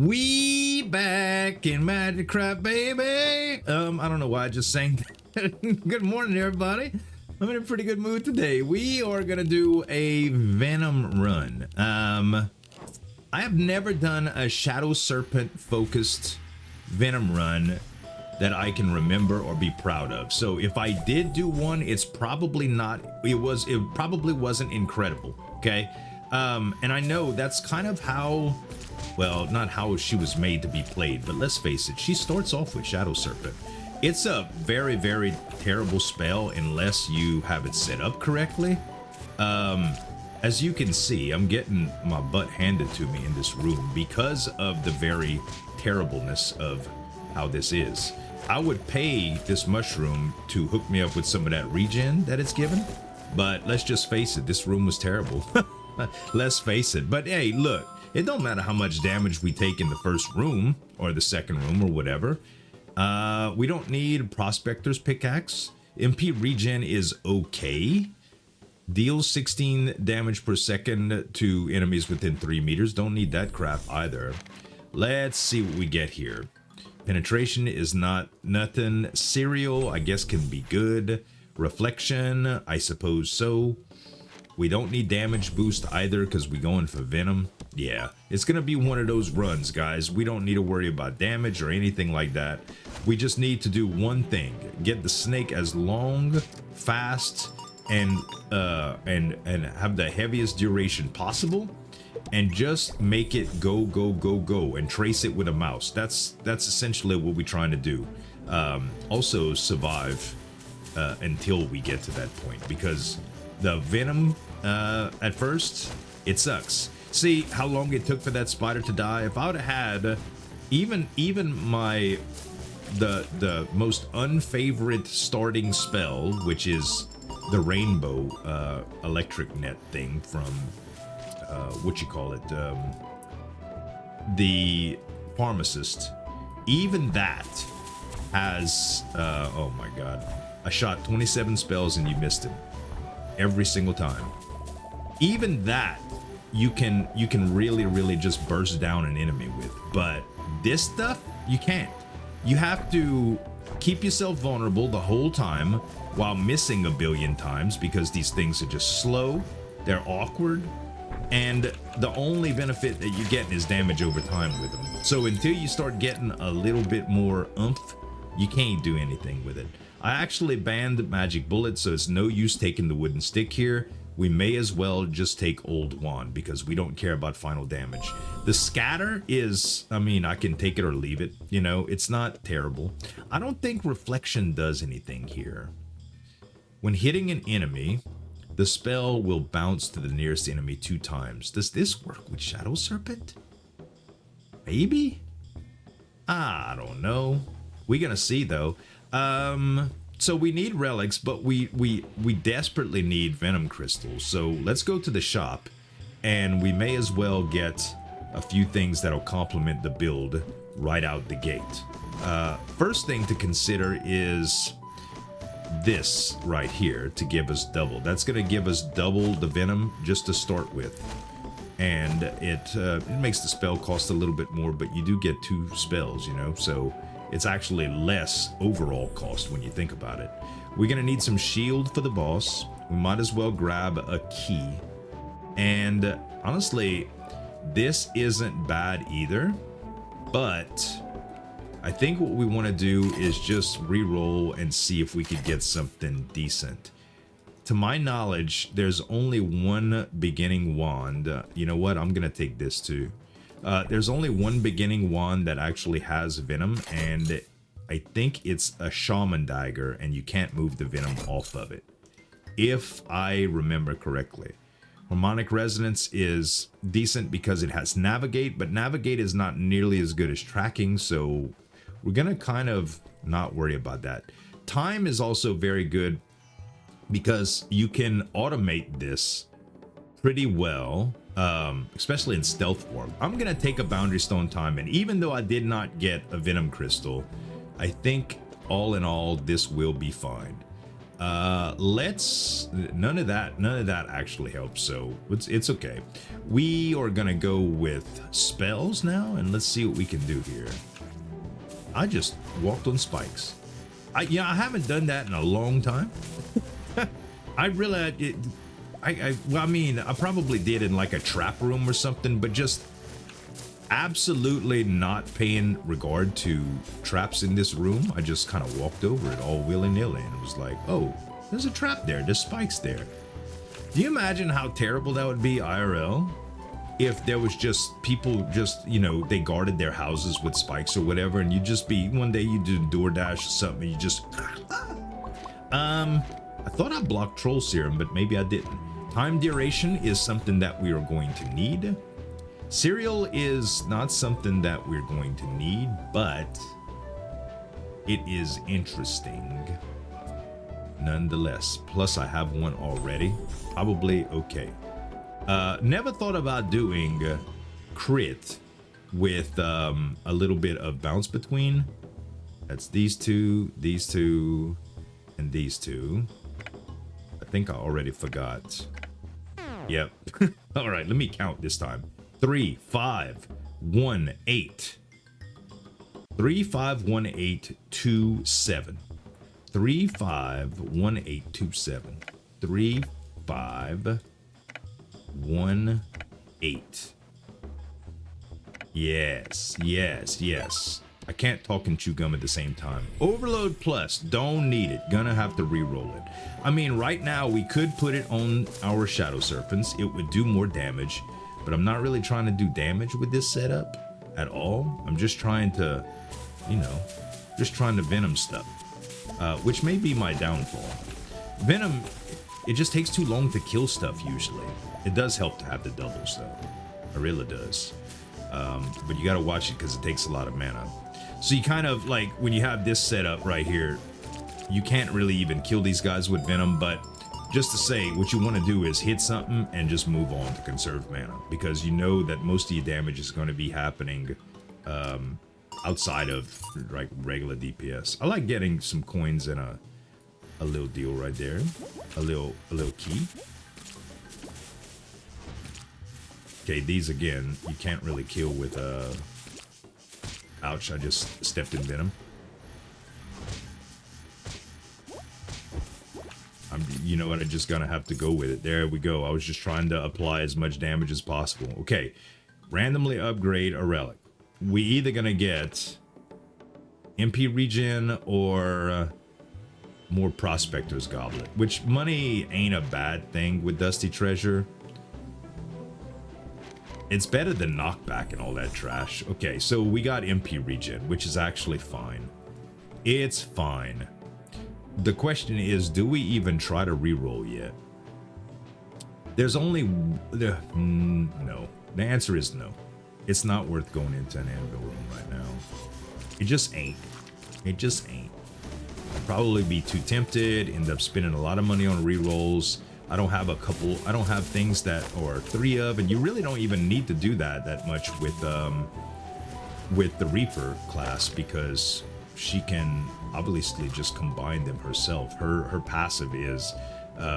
We back in Magicraft, baby. I don't know why I just sang that. Good morning, everybody. I'm in a pretty good mood today. We are gonna do a venom run. I have never done a shadow serpent focused venom run that I can remember or be proud of. So if I did do one, it's probably not. It probably wasn't incredible. Okay. And I know that's kind of how. Well, not how she was made to be played, but let's face it, she starts off with Shadow Serpent. It's a very, very terrible spell unless you have it set up correctly. As you can see, I'm getting my butt handed to me in this room because of the very terribleness of how this is. I would pay this mushroom to hook me up with some of that regen that it's given, but let's just face it, this room was terrible. Let's face it. But hey, look. It don't matter how much damage we take in the first room or the second room or whatever. We don't need Prospector's Pickaxe. MP regen is okay. Deals 16 damage per second to enemies within 3 meters. Don't need that crap either. Let's see what we get here. Penetration is nothing. Cereal, I guess, can be good. Reflection, I suppose so. We don't need damage boost either because we're going for venom. Yeah, it's going to be one of those runs, guys. We don't need to worry about damage or anything like that. We just need to do one thing. Get the snake as long, fast, and have the heaviest duration possible. And just make it go, go, go, go. And trace it with a mouse. That's essentially what we're trying to do. Also survive until we get to that point. Because the venom, at first, it sucks. See how long it took for that spider to die? If I would have had even my the most unfavorite starting spell, which is the rainbow electric net thing from what you call it, the pharmacist, even that has oh my god, I shot 27 spells and you missed it every single time. Even that you can really just burst down an enemy with, but this stuff you can't. You have to keep yourself vulnerable the whole time while missing a billion times because these things are just slow, they're awkward, and the only benefit that you get is damage over time with them. So until you start getting a little bit more oomph, you can't do anything with it. I actually banned magic bullets, so it's no use taking the wooden stick here. We may as well just take old wand because we don't care about final damage. The scatter is, I mean, I can take it or leave it, you know, it's not terrible. I don't think reflection does anything here. When hitting an enemy, the spell will bounce to the nearest enemy 2 times. Does this work with Shadow Serpent? Maybe? I don't know. We're gonna see though. So we need relics, but we desperately need venom crystals. So let's go to the shop, and we may as well get a few things that'll complement the build right out the gate. First thing to consider is this right here to give us double. That's gonna give us double the venom just to start with, and it makes the spell cost a little bit more, but you do get 2 spells, you know, so it's actually less overall cost when you think about it. We're gonna need some shield for the boss. We might as well grab a key. And honestly, this isn't bad either, but I think what we want to do is just re-roll and see if we could get something decent. To my knowledge, there's only one beginning wand. You know what? I'm gonna take this too. There's only one beginning wand that actually has venom, and I think it's a shaman dagger, and you can't move the venom off of it, if I remember correctly. Harmonic resonance is decent because it has navigate, but navigate is not nearly as good as tracking, so we're gonna kind of not worry about that. Time is also very good because you can automate this pretty well. Especially in stealth form. I'm gonna take a boundary stone time, and even though I did not get a venom crystal, I think all in all this will be fine. Let's none of that actually helps, so it's okay. We are gonna go with spells now, and let's see what we can do here. I just walked on spikes. I haven't done that in a long time. I really well, I mean, I probably did in like a trap room or something, but just absolutely not paying regard to traps in this room. I just kind of walked over it all willy-nilly and it was like, oh, there's a trap there, there's spikes there. Do you imagine how terrible that would be IRL if there was just people just, you know, they guarded their houses with spikes or whatever, and you just be one day you do DoorDash or something and you just I thought I blocked troll serum, but maybe I didn't. Time duration is something that we are going to need. Cereal is not something that we're going to need, but it is interesting nonetheless. Plus I have one already. Probably okay. Never thought about doing crit with a little bit of bounce between. That's these two, and these two. I think I already forgot. Yep. All right, let me count this time. 3, 5, 1, 8. 3, 5, 1, 8, 2, 7. 3, 5, 1, 8, 2, 7. 3, 5, 1, 8. Yes, yes, yes. I can't talk and chew gum at the same time. Overload plus, don't need it. Gonna have to re-roll it. I mean, right now we could put it on our shadow serpents. It would do more damage, but I'm not really trying to do damage with this setup at all. I'm just trying to, you know, just trying to venom stuff, which may be my downfall. Venom, it just takes too long to kill stuff usually. It does help to have the doubles though. It really does. But you gotta watch it because it takes a lot of mana. So you kind of like, when you have this setup right here, you can't really even kill these guys with venom, but just to say, what you want to do is hit something and just move on to conserve mana, because you know that most of your damage is going to be happening outside of like regular DPS. I like getting some coins and a little deal right there, a little key. Okay, these again, you can't really kill with ouch, I just stepped in venom. You know what, I'm just gonna have to go with it. There we go. I was just trying to apply as much damage as possible. Okay, randomly upgrade a relic. We either gonna get MP regen or more Prospector's Goblet, which money ain't a bad thing with Dusty Treasure. It's better than knockback and all that trash. Okay, so we got MP regen, which is actually fine. It's fine. The question is, do we even try to reroll yet? There's only no. The answer is no. It's not worth going into an anvil room right now. It just ain't. It just ain't. I'd probably be too tempted, end up spending a lot of money on rerolls. I don't have things that, or 3 of, and you really don't even need to do that much with the Reaper class, because she can obviously just combine them herself. Her passive is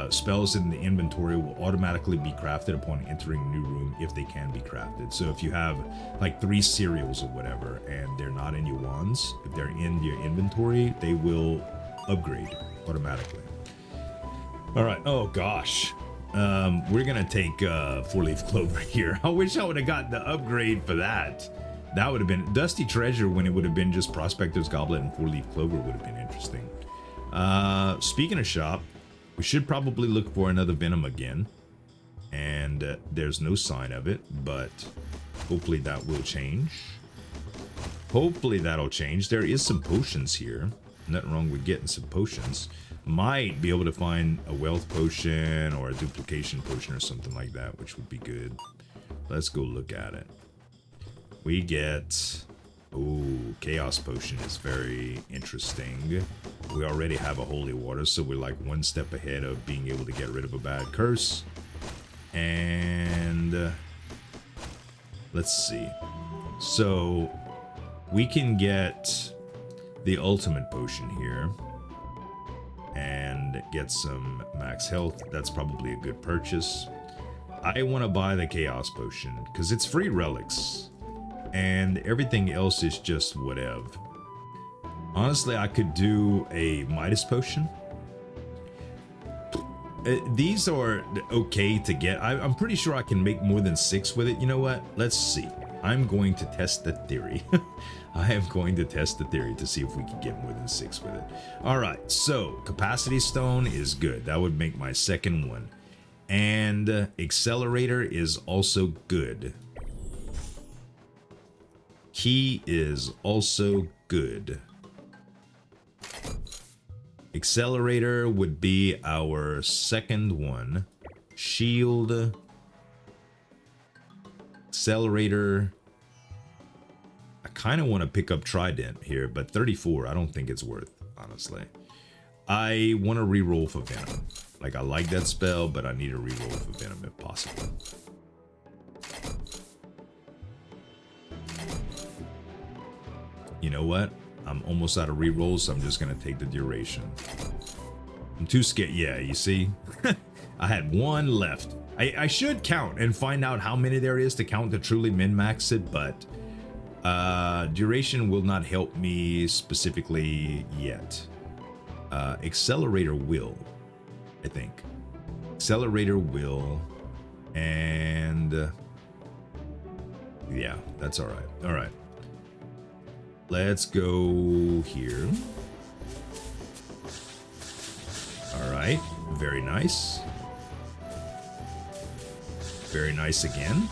spells in the inventory will automatically be crafted upon entering a new room if they can be crafted. So if you have like 3 cereals or whatever and they're not in your wands, if they're in your inventory, they will upgrade automatically. All right. Oh gosh, we're gonna take 4-leaf clover here. I wish I would have gotten the upgrade for that. That would have been Dusty Treasure when it would have been just Prospector's Goblet and 4-leaf clover would have been interesting. Speaking of shop, we should probably look for another venom again, and there's no sign of it, but hopefully that will change. Hopefully that'll change. There is some potions here. Nothing wrong with getting some potions. Might be able to find a wealth potion or a duplication potion or something like that, which would be good. Let's go look at it. We get, oh, chaos potion is very interesting. We already have a holy water, so we're like 1 step ahead of being able to get rid of a bad curse. And let's see. So we can get the ultimate potion here. And and get some max health. That's probably a good purchase. I want to buy the Chaos Potion because it's free relics and everything else is just whatever. Honestly, I could do a Midas Potion. These are okay to get. I'm pretty sure I can make more than 6 with it. You know what? Let's see. I'm going to test the theory. I am going to test the theory to see if we can get more than 6 with it. All right, so Capacity Stone is good. That would make my second one. And Accelerator is also good. Key is also good. Accelerator would be our second one. Shield. Accelerator. I kind of want to pick up Trident here, but 34, I don't think it's worth, honestly. I want to reroll for Venom. Like, I like that spell, but I need a reroll for Venom if possible. You know what? I'm almost out of rerolls, so I'm just going to take the duration. I'm too scared. Yeah, you see? I had one left. I should count and find out how many there is to count to truly min-max it, but duration will not help me specifically yet. Accelerator will, I think. Accelerator will, and yeah, that's all right. All right. Let's go here. All right, very nice. Very nice again.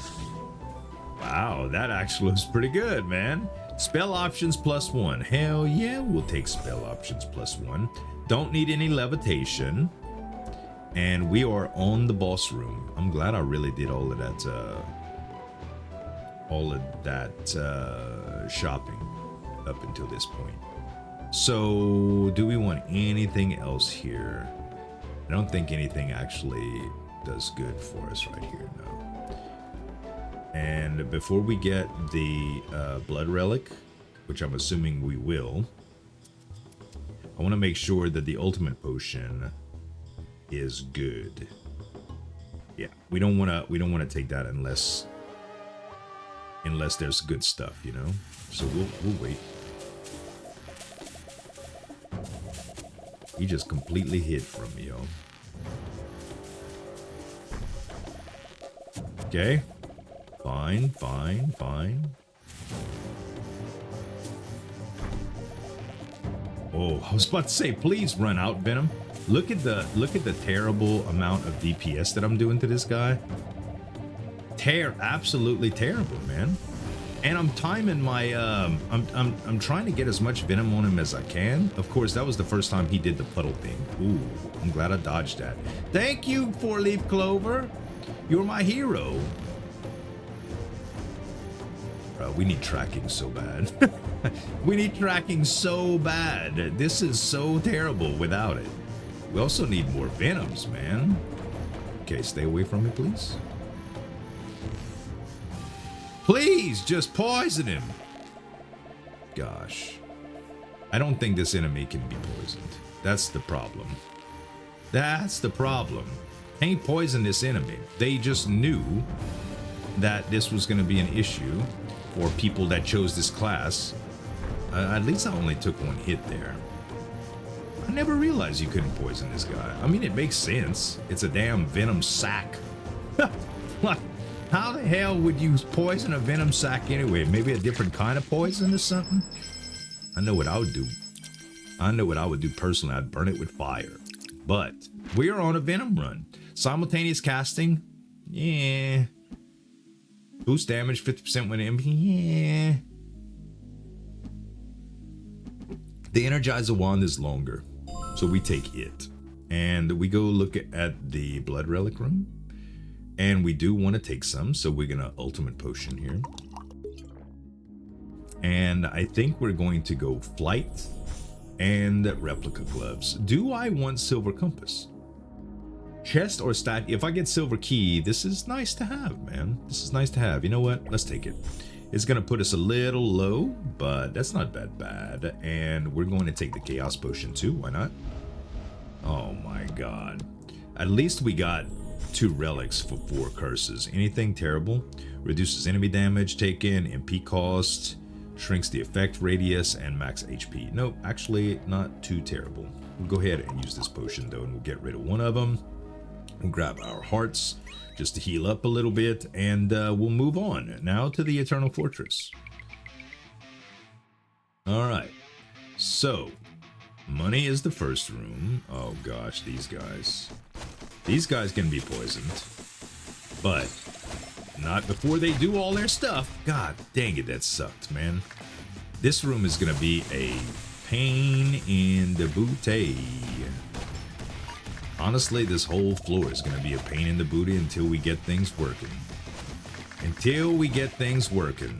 Wow, that actually looks pretty good, man. Spell options +1. Hell yeah, we'll take spell options +1. Don't need any levitation. And we are on the boss room. I'm glad I really did all of that shopping up until this point. So, do we want anything else here? I don't think anything actually does good for us right here, no. And before we get the blood relic, which I'm assuming we will, I want to make sure that the ultimate potion is good. Yeah, we don't want to take that unless there's good stuff, you know. So we'll wait. He just completely hid from me, yo. Okay. Fine, fine, fine. Oh, I was about to say, please run out, Venom. Look at the terrible amount of DPS that I'm doing to this guy. Absolutely terrible, man. And I'm timing my I'm trying to get as much venom on him as I can. Of course, that was the first time he did the puddle thing. Ooh, I'm glad I dodged that. Thank you, 4-leaf clover. You're my hero. We need tracking so bad. We need tracking so bad. This is so terrible without it. We also need more venoms, man. Okay, stay away from me, please. Please, just poison him. Gosh. I don't think this enemy can be poisoned. That's the problem. That's the problem. Can't poison this enemy. They just knew that this was going to be an issue for people that chose this class. At least I only took one hit there. I never realized you couldn't poison this guy. I mean, it makes sense. It's a damn venom sac. What? How the hell would you poison a venom sac anyway? Maybe a different kind of poison or something? I know what I would do. I know what I would do personally. I'd burn it with fire. But we are on a venom run. Simultaneous casting? Yeah. Boost damage 50% when empty? Yeah. The Energizer wand is longer, so we take it. And we go look at the blood relic room. And we do want to take some, so we're gonna ultimate potion here. And I think we're going to go flight and replica gloves. Do I want silver compass? Chest or stack? If I get silver key, this is nice to have, man. This is nice to have. You know what? Let's take it. It's gonna put us a little low, but that's not that bad. And we're going to take the chaos potion too. Why not? Oh my god. At least we got 2 relics for 4 curses. Anything terrible? Reduces enemy damage taken, MP cost, shrinks the effect radius, and max HP. Nope, actually not too terrible. We'll go ahead and use this potion though, and we'll get rid of one of them. We'll grab our hearts just to heal up a little bit, and we'll move on now to the Eternal Fortress. Alright, so money is the first room. Oh gosh, these guys. These guys can be poisoned, but not before they do all their stuff. God dang it, that sucked, man. This room is gonna be a pain in the booty. Honestly, this whole floor is gonna be a pain in the booty until we get things working. Until we get things working.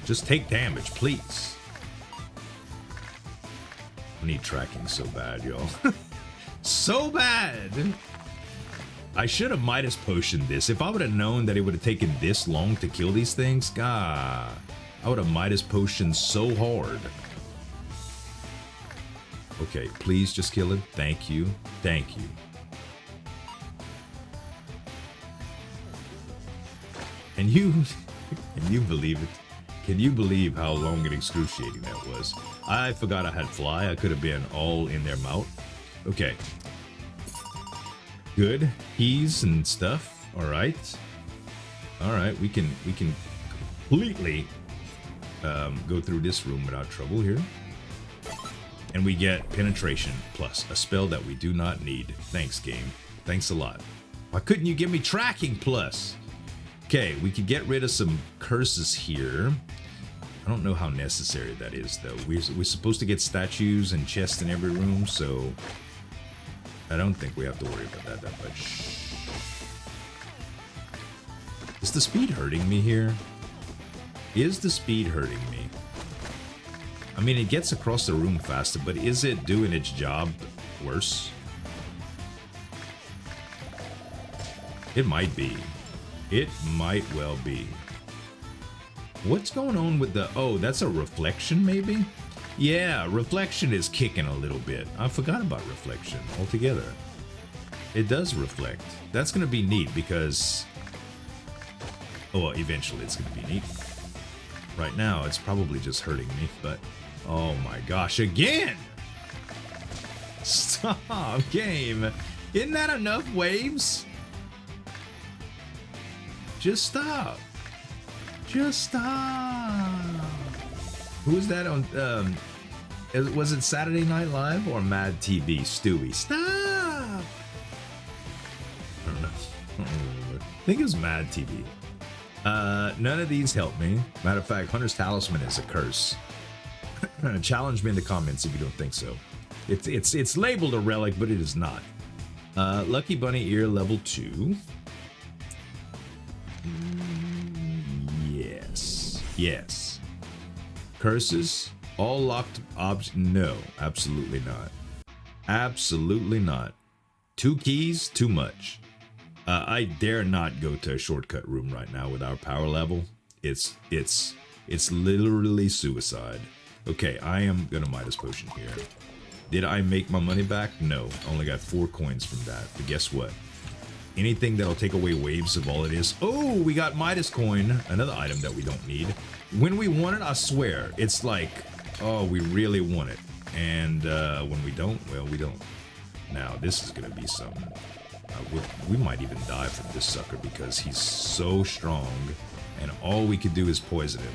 Just take damage, please. I need tracking so bad, y'all. So bad! I should have Midas potioned this. If I would have known that it would have taken this long to kill these things, God, I would have Midas potioned so hard. Okay, please just kill it. Thank you. Thank you. Can you believe it? Can you believe how long and excruciating that was? I forgot I had fly. I could have been all in their mouth. Okay. Good. Keys and stuff. All right. All right. We can completely go through this room without trouble here. And we get penetration plus a spell that we do not need. Thanks, game. Thanks a lot. Why couldn't you give me tracking plus? Okay, we could get rid of some curses here. I don't know how necessary that is, though. We're supposed to get statues and chests in every room, so I don't think we have to worry about that much. Is the speed hurting me here? Is the speed hurting me? I mean, it gets across the room faster, but is it doing its job worse? It might be. It might well be. What's going on with the... Oh, that's a reflection, maybe? Yeah, reflection is kicking a little bit. I forgot about reflection altogether. It does reflect. That's going to be neat because... Oh, well, eventually it's going to be neat. Right now, it's probably just hurting me, but... Oh my gosh, again! Stop, game! Isn't that enough waves? Just stop. Just stop. Who was that on, was it Saturday Night Live or Mad TV? Stewie. Stop. I don't know. I think it was Mad TV. None of these help me. Matter of fact, Hunter's Talisman is a curse. Challenge me in the comments if you don't think so. It's labeled a relic, but it is not. Lucky Bunny Ear level 2. Yes. Curses? All locked objects? No, absolutely not. Absolutely not. 2 keys? Too much. I dare not go to a shortcut room right now with our power level. It's literally suicide. Okay, I am gonna Midas potion here. Did I make my money back? No, only got 4 coins from that. But guess what? Anything that'll take away waves of all it is. Oh, we got Midas coin, another item that we don't need. When we want it, I swear, it's like, oh, we really want it. And when we don't, well, we don't. Now, this is gonna be some... we might even die from this sucker because he's so strong, and all we could do is poison him.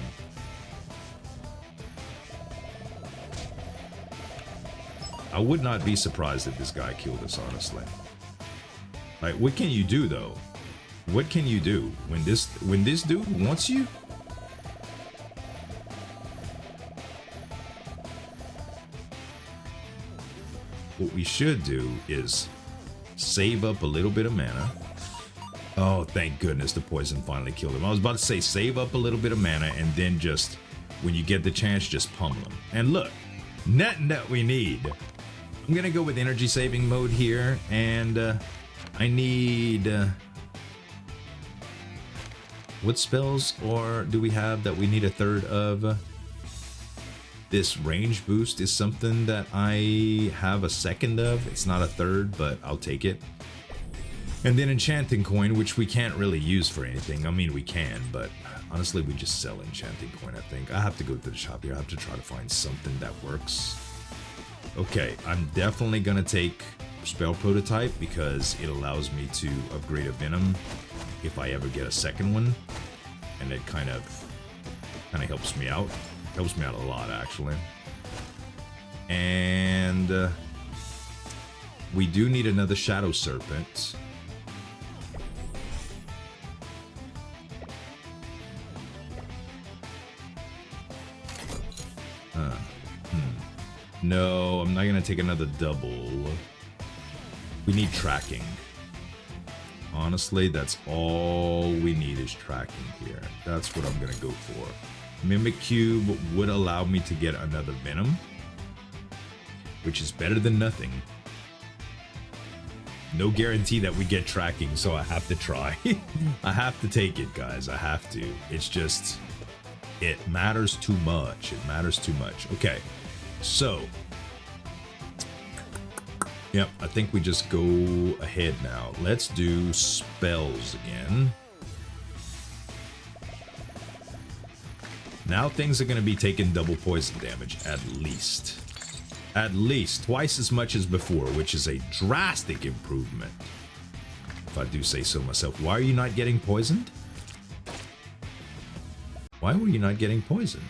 I would not be surprised if this guy killed us, honestly. Like, what can you do, though? What can you do when this dude wants you? What we should do is save up a little bit of mana. Oh, thank goodness the poison finally killed him. I was about to say save up a little bit of mana and then just, when you get the chance, just pummel him. And look, nothing that we need. I'm gonna go with energy saving mode here, and I need... what spells or do we have that we need a third of? This range boost is something that I have a second of. It's not a third, but I'll take it. And then enchanting coin, which we can't really use for anything. I mean, we can, but honestly, we just sell enchanting coin, I think. I have to go to the shop here. I have to try to find something that works. Okay, I'm definitely gonna take spell prototype because it allows me to upgrade a venom if I ever get a second one. And it kind of helps me out. Helps me out a lot, actually. And we do need another shadow serpent. No, I'm not gonna take another double. We need tracking. Honestly, that's all we need is tracking here. That's what I'm gonna go for. Mimic Cube would allow me to get another Venom, which is better than nothing. No guarantee that we get tracking, so I have to try. I have to take it, guys. I have to. It's just, it matters too much. It matters too much. Okay, so, yep, I think we just go ahead now. Let's do spells again. Now things are going to be taking double poison damage, at least. At least twice as much as before, which is a drastic improvement, if I do say so myself. Why are you not getting poisoned? Why were you not getting poisoned?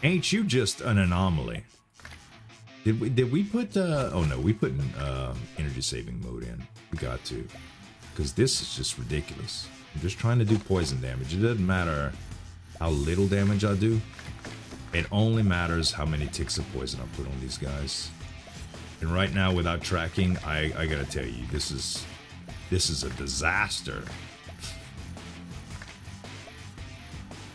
Ain't you just an anomaly? Did we put oh no, we put an energy saving mode in. We got to, because this is just ridiculous. I'm just trying to do poison damage. It doesn't matter how little damage I do. It only matters how many ticks of poison I put on these guys. And right now, without tracking, I gotta tell you, this is a disaster.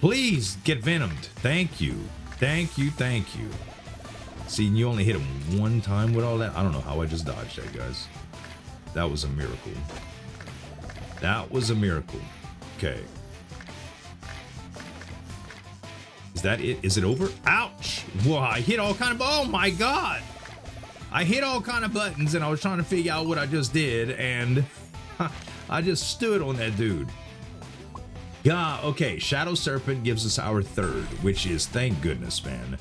Please get venomed. Thank you. Thank you, thank you. See, you only hit him one time with all that. I don't know how I just dodged that, guys. That was a miracle. That was a miracle. Okay. Is that it? Is it over? Ouch! Whoa, I hit all kind of... Oh my god! I hit all kind of buttons and I was trying to figure out what I just did and I just stood on that dude. God, okay. Shadow Serpent gives us our third, which is, thank goodness, man.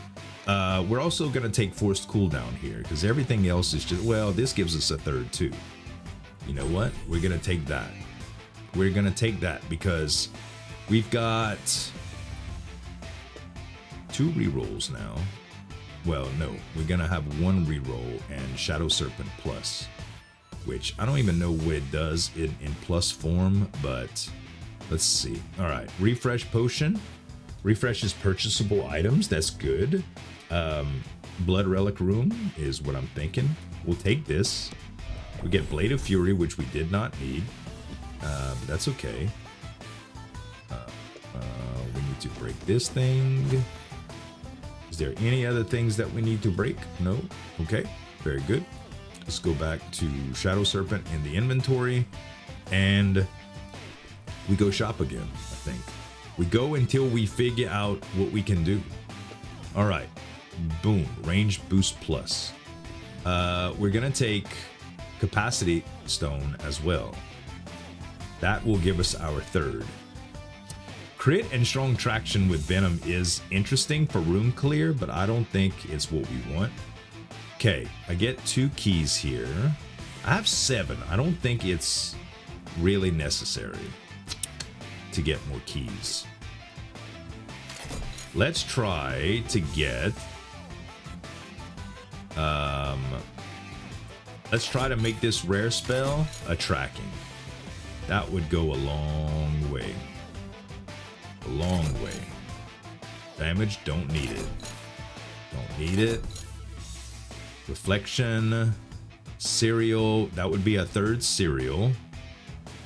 We're also going to take forced cooldown here because everything else is just... Well, this gives us a third too. You know what? We're going to take that. We're gonna take that because we've got 2 rerolls now. Well, no, we're gonna have 1 reroll and Shadow Serpent Plus, which I don't even know what it does in plus form, but let's see. All right, refresh potion, refreshes purchasable items. That's good. Blood Relic Room is what I'm thinking. We'll take this. We get Blade of Fury, which we did not need. But that's okay. We need to break this thing. Is there any other things that we need to break? No? Okay, very good. Let's go back to Shadow Serpent in the inventory. And we go shop again, I think. We go until we figure out what we can do. All right. Boom. Range boost plus. We're going to take Capacity Stone as well. That will give us our third. Crit and strong traction with Venom is interesting for room clear, but I don't think it's what we want. Okay, I get 2 keys here. I have 7. I don't think it's really necessary to get more keys. Let's try to get... let's try to make this rare spell a tracking. That would go a long way. A long way. Damage, don't need it. Don't need it. Reflection. Cereal, that would be a third cereal.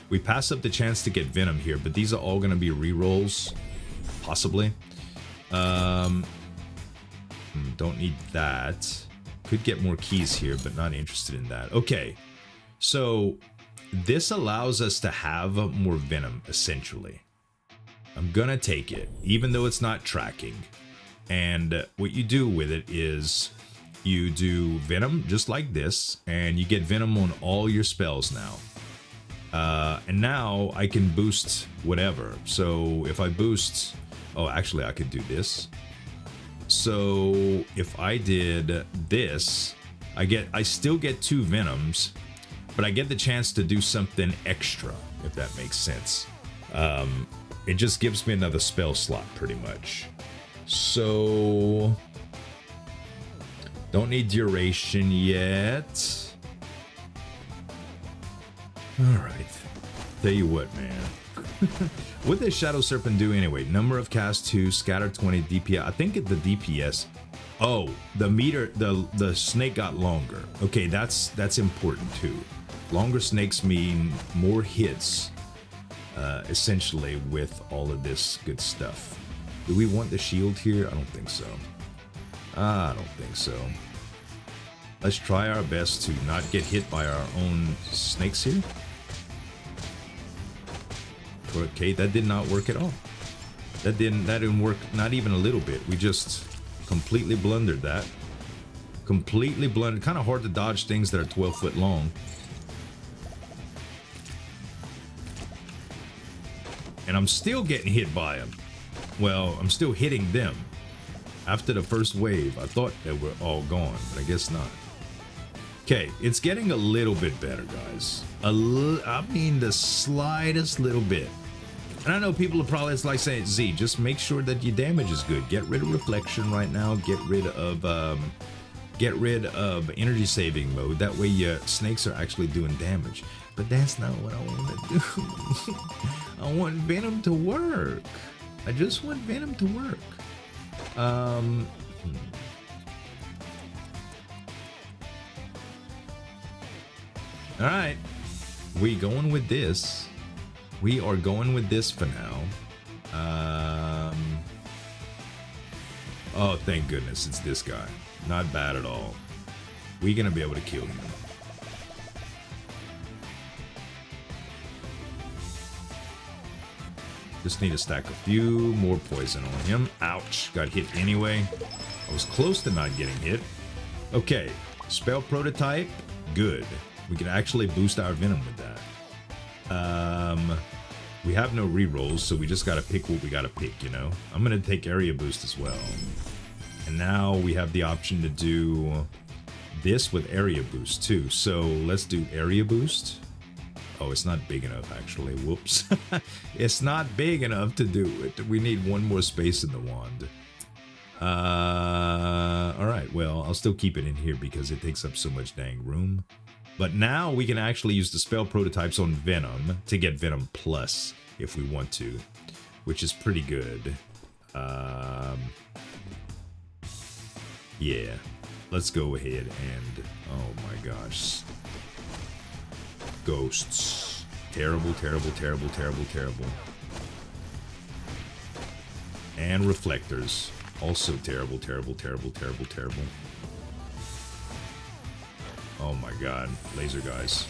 We pass up the chance to get Venom here, but these are all going to be rerolls. Possibly. Don't need that. Could get more keys here, but not interested in that. Okay. So... this allows us to have more Venom, essentially. I'm gonna take it, even though it's not tracking. And what you do with it is you do venom just like this, and you get venom on all your spells now. And now I can boost whatever. So if I boost, oh, actually I could do this. So if I did this, I still get 2 venoms, but I get the chance to do something extra, if that makes sense. It just gives me another spell slot pretty much. So don't need duration yet. All right. Tell you what, man. What does Shadow Serpent do anyway? Number of cast 2, scatter 20, DPS. I think the DPS. Oh, the meter, the snake got longer. Okay, that's important too. Longer snakes mean more hits, essentially, with all of this good stuff. Do we want the shield here? I don't think so. I don't think so. Let's try our best to not get hit by our own snakes here. Okay, that did not work at all. That didn't work, not even a little bit. We just completely blundered that. Completely blundered. Kind of hard to dodge things that are 12 foot long. And I'm still getting hit by them. Well, I'm still hitting them. After the first wave, I thought they were all gone, but I guess not. Okay, it's getting a little bit better, guys. I mean, the slightest little bit. And I know people are probably like saying, Z, just make sure that your damage is good. Get rid of reflection right now. Get rid of energy saving mode. That way your snakes are actually doing damage. But that's not what I want to do. I want venom to work. I just want venom to work. All right, we going with this. We are going with this for now. Oh, thank goodness it's this guy. Not bad at all. We're gonna be able to kill him. Just need to stack a few more poison on him. Ouch, got hit anyway. I was close to not getting hit. Okay, spell prototype, good. We can actually boost our venom with that. We have no rerolls, so we just gotta pick what we gotta pick, you know? I'm gonna take area boost as well. And now we have the option to do this with area boost too. So let's do area boost. Oh, it's not big enough actually, whoops. It's not big enough to do it. We need one more space in the wand. All right, well, I'll still keep it in here because it takes up so much dang room. But now we can actually use the spell prototypes on Venom to get Venom Plus if we want to, which is pretty good. Yeah, let's go ahead and, oh my gosh. Ghosts. Terrible, terrible, terrible, terrible, terrible. And reflectors. Also terrible, terrible, terrible, terrible, terrible. Oh my god. Laser guys.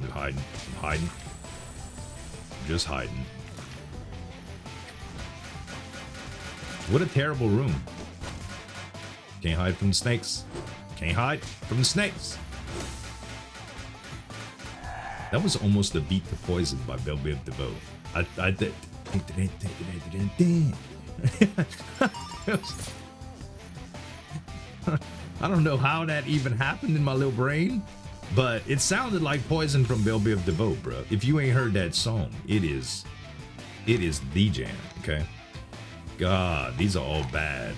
I'm hiding. I'm hiding. I'm just hiding. What a terrible room. Can't hide from the snakes. Can't hide from the snakes. That was almost a beat to poison by Belbiv DeVoe. I did. I don't know how that even happened in my little brain, but it sounded like poison from Belbiv DeVoe, bro. If you ain't heard that song, it is the jam, okay? God, these are all bad.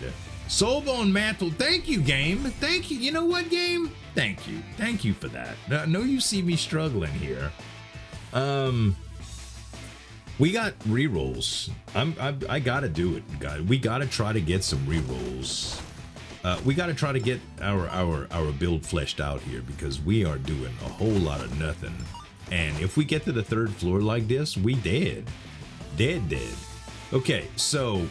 Soulbone Mantle, thank you, game. Thank you. You know what, game? Thank you. Thank you for that. I know you see me struggling here. We got rerolls. I gotta do it, guys. We gotta try to get some rerolls. We gotta try to get our build fleshed out here because we are doing a whole lot of nothing. And if we get to the third floor like this, we dead. Dead. Okay, so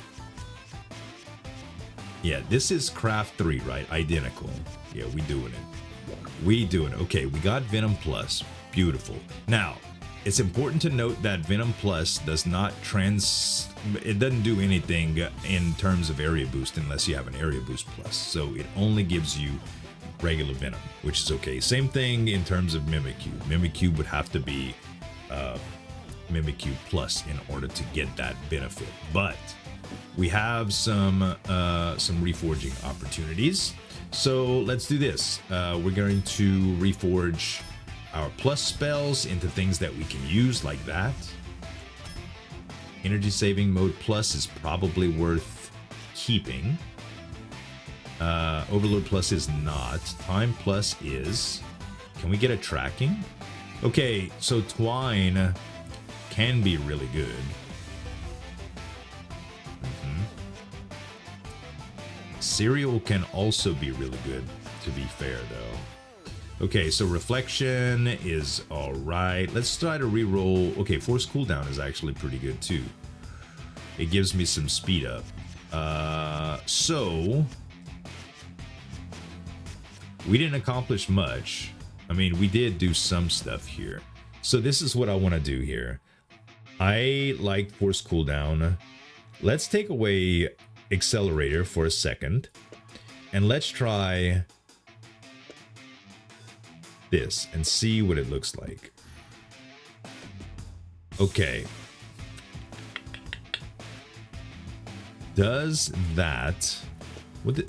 yeah, this is Craft 3, right? Identical. Yeah, we doing it. We doing it. Okay, we got Venom Plus. Beautiful. Now, it's important to note that Venom Plus does not it doesn't do anything in terms of area boost unless you have an area boost plus. So it only gives you regular Venom, which is okay. Same thing in terms of Mimikyu. Mimikyu would have to be Mimikyu Plus in order to get that benefit. But we have some reforging opportunities. So let's do this. We're going to reforge our plus spells into things that we can use like that. Energy saving mode plus is probably worth keeping. Overload plus is not. Time plus is. Can we get a tracking? Okay, so twine can be really good. Cereal can also be really good, to be fair though. Okay, so reflection is all right. Let's try to reroll. Okay, force cooldown is actually pretty good too. It gives me some speed up. So we didn't accomplish much. I mean, we did do some stuff here. So this is what I want to do here. I like force cooldown. Let's take away accelerator for a second, and let's try this and see what it looks like. Okay. Does that...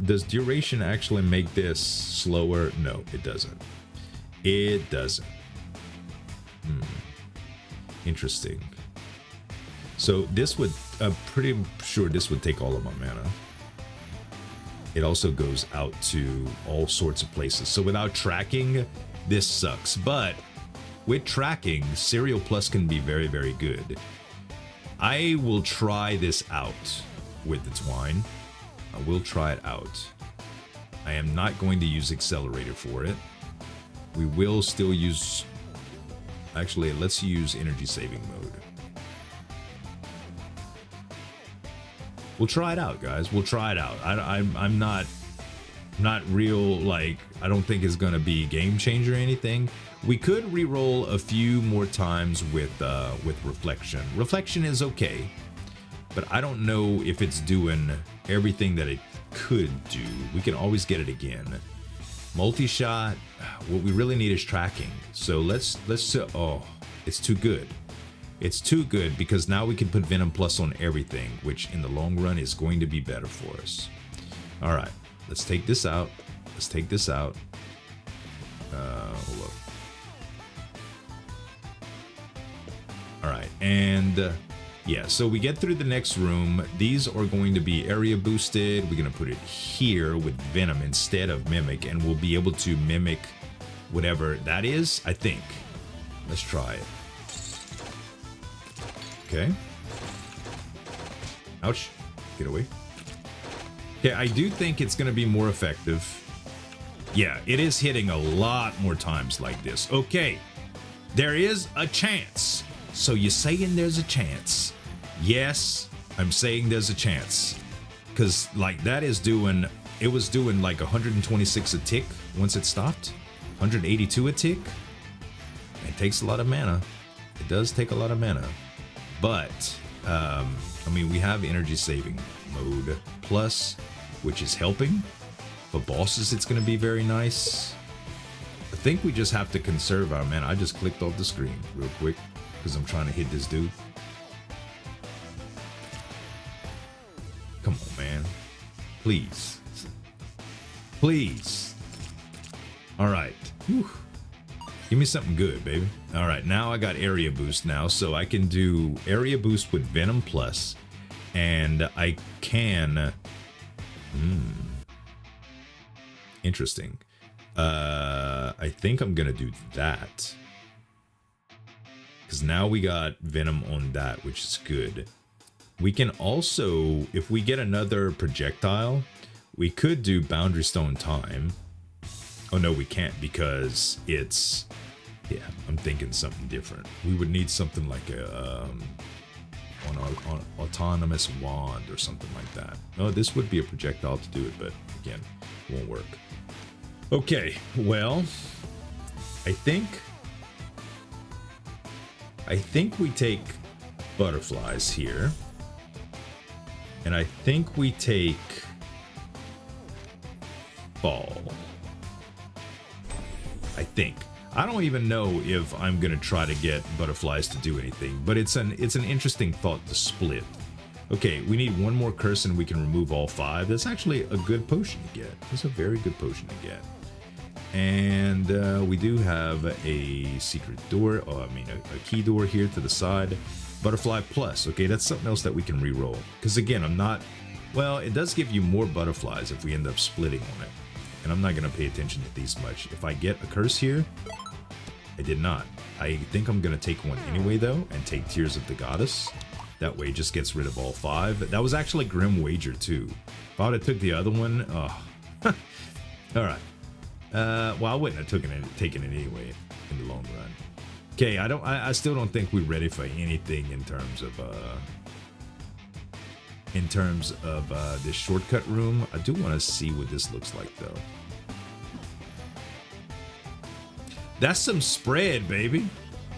does duration actually make this slower? No, it doesn't. It doesn't. Interesting. So this would... I'm pretty sure this would take all of my mana. It also goes out to all sorts of places. So without tracking, this sucks. But with tracking, Cereal Plus can be very, very good. I will try this out with the twine. I will try it out. I am not going to use accelerator for it. We will still use... Actually, let's use energy saving mode. We'll try it out, guys. We'll try it out. I'm not real, like, I don't think it's gonna be game changer or anything. We could re-roll a few more times with reflection. Reflection is okay, but I don't know if it's doing everything that it could do. We can always get it again. Multi-shot, what we really need is tracking. So let's oh, it's too good. It's too good because now we can put Venom Plus on everything, which in the long run is going to be better for us. All right, let's take this out. Let's take this out. Hold up. All right, and yeah, so we get through the next room. These are going to be area boosted. We're gonna put it here with Venom instead of Mimic, and we'll be able to mimic whatever that is, I think. Let's try it. Okay. Ouch. Get away. Okay, I do think it's going to be more effective. Yeah, it is hitting a lot more times like this. Okay. There is a chance. So you're saying there's a chance. Yes, I'm saying there's a chance. Because, like, that is doing... It was doing, like, 126 a tick once it stopped. 182 a tick. It takes a lot of mana. It does take a lot of mana. But, I mean, we have energy saving mode plus, which is helping. For bosses, it's going to be very nice. I think we just have to conserve our mana. I just clicked off the screen real quick because I'm trying to hit this dude. Come on, man. Please. Please. All right. Whew. Give me something good, baby. All right, now I got area boost now, so I can do area boost with Venom Plus, and I can... Interesting. I think I'm gonna do that. Because now we got Venom on that, which is good. We can also, if we get another projectile, we could do Boundary Stone Time. Oh no, we can't because it's... Yeah, I'm thinking something different. We would need something like a on autonomous wand or something like that. Oh, this would be a projectile to do it, but again, it won't work. Okay, well, I think I think we take butterflies here. And I think we take fall. I think. I don't even know if I'm gonna try to get butterflies to do anything, but it's an interesting thought to split. Okay, we need one more curse and we can remove all 5. That's actually a good potion to get. That's a very good potion to get. And we do have a secret door, a key door here to the side. Butterfly plus, okay, that's something else that we can re-roll. Because again, well, it does give you more butterflies if we end up splitting on it. And I'm not going to pay attention to these much. If I get a curse here, I did not. I think I'm going to take one anyway, though, and take Tears of the Goddess. That way it just gets rid of all 5. That was actually Grim Wager, too. If I would have took the other one, oh. Alright. Well, I wouldn't have taken it anyway in the long run. Okay, I still don't think we're ready for anything in terms of this shortcut room. I do want to see what this looks like, though. That's some spread, baby.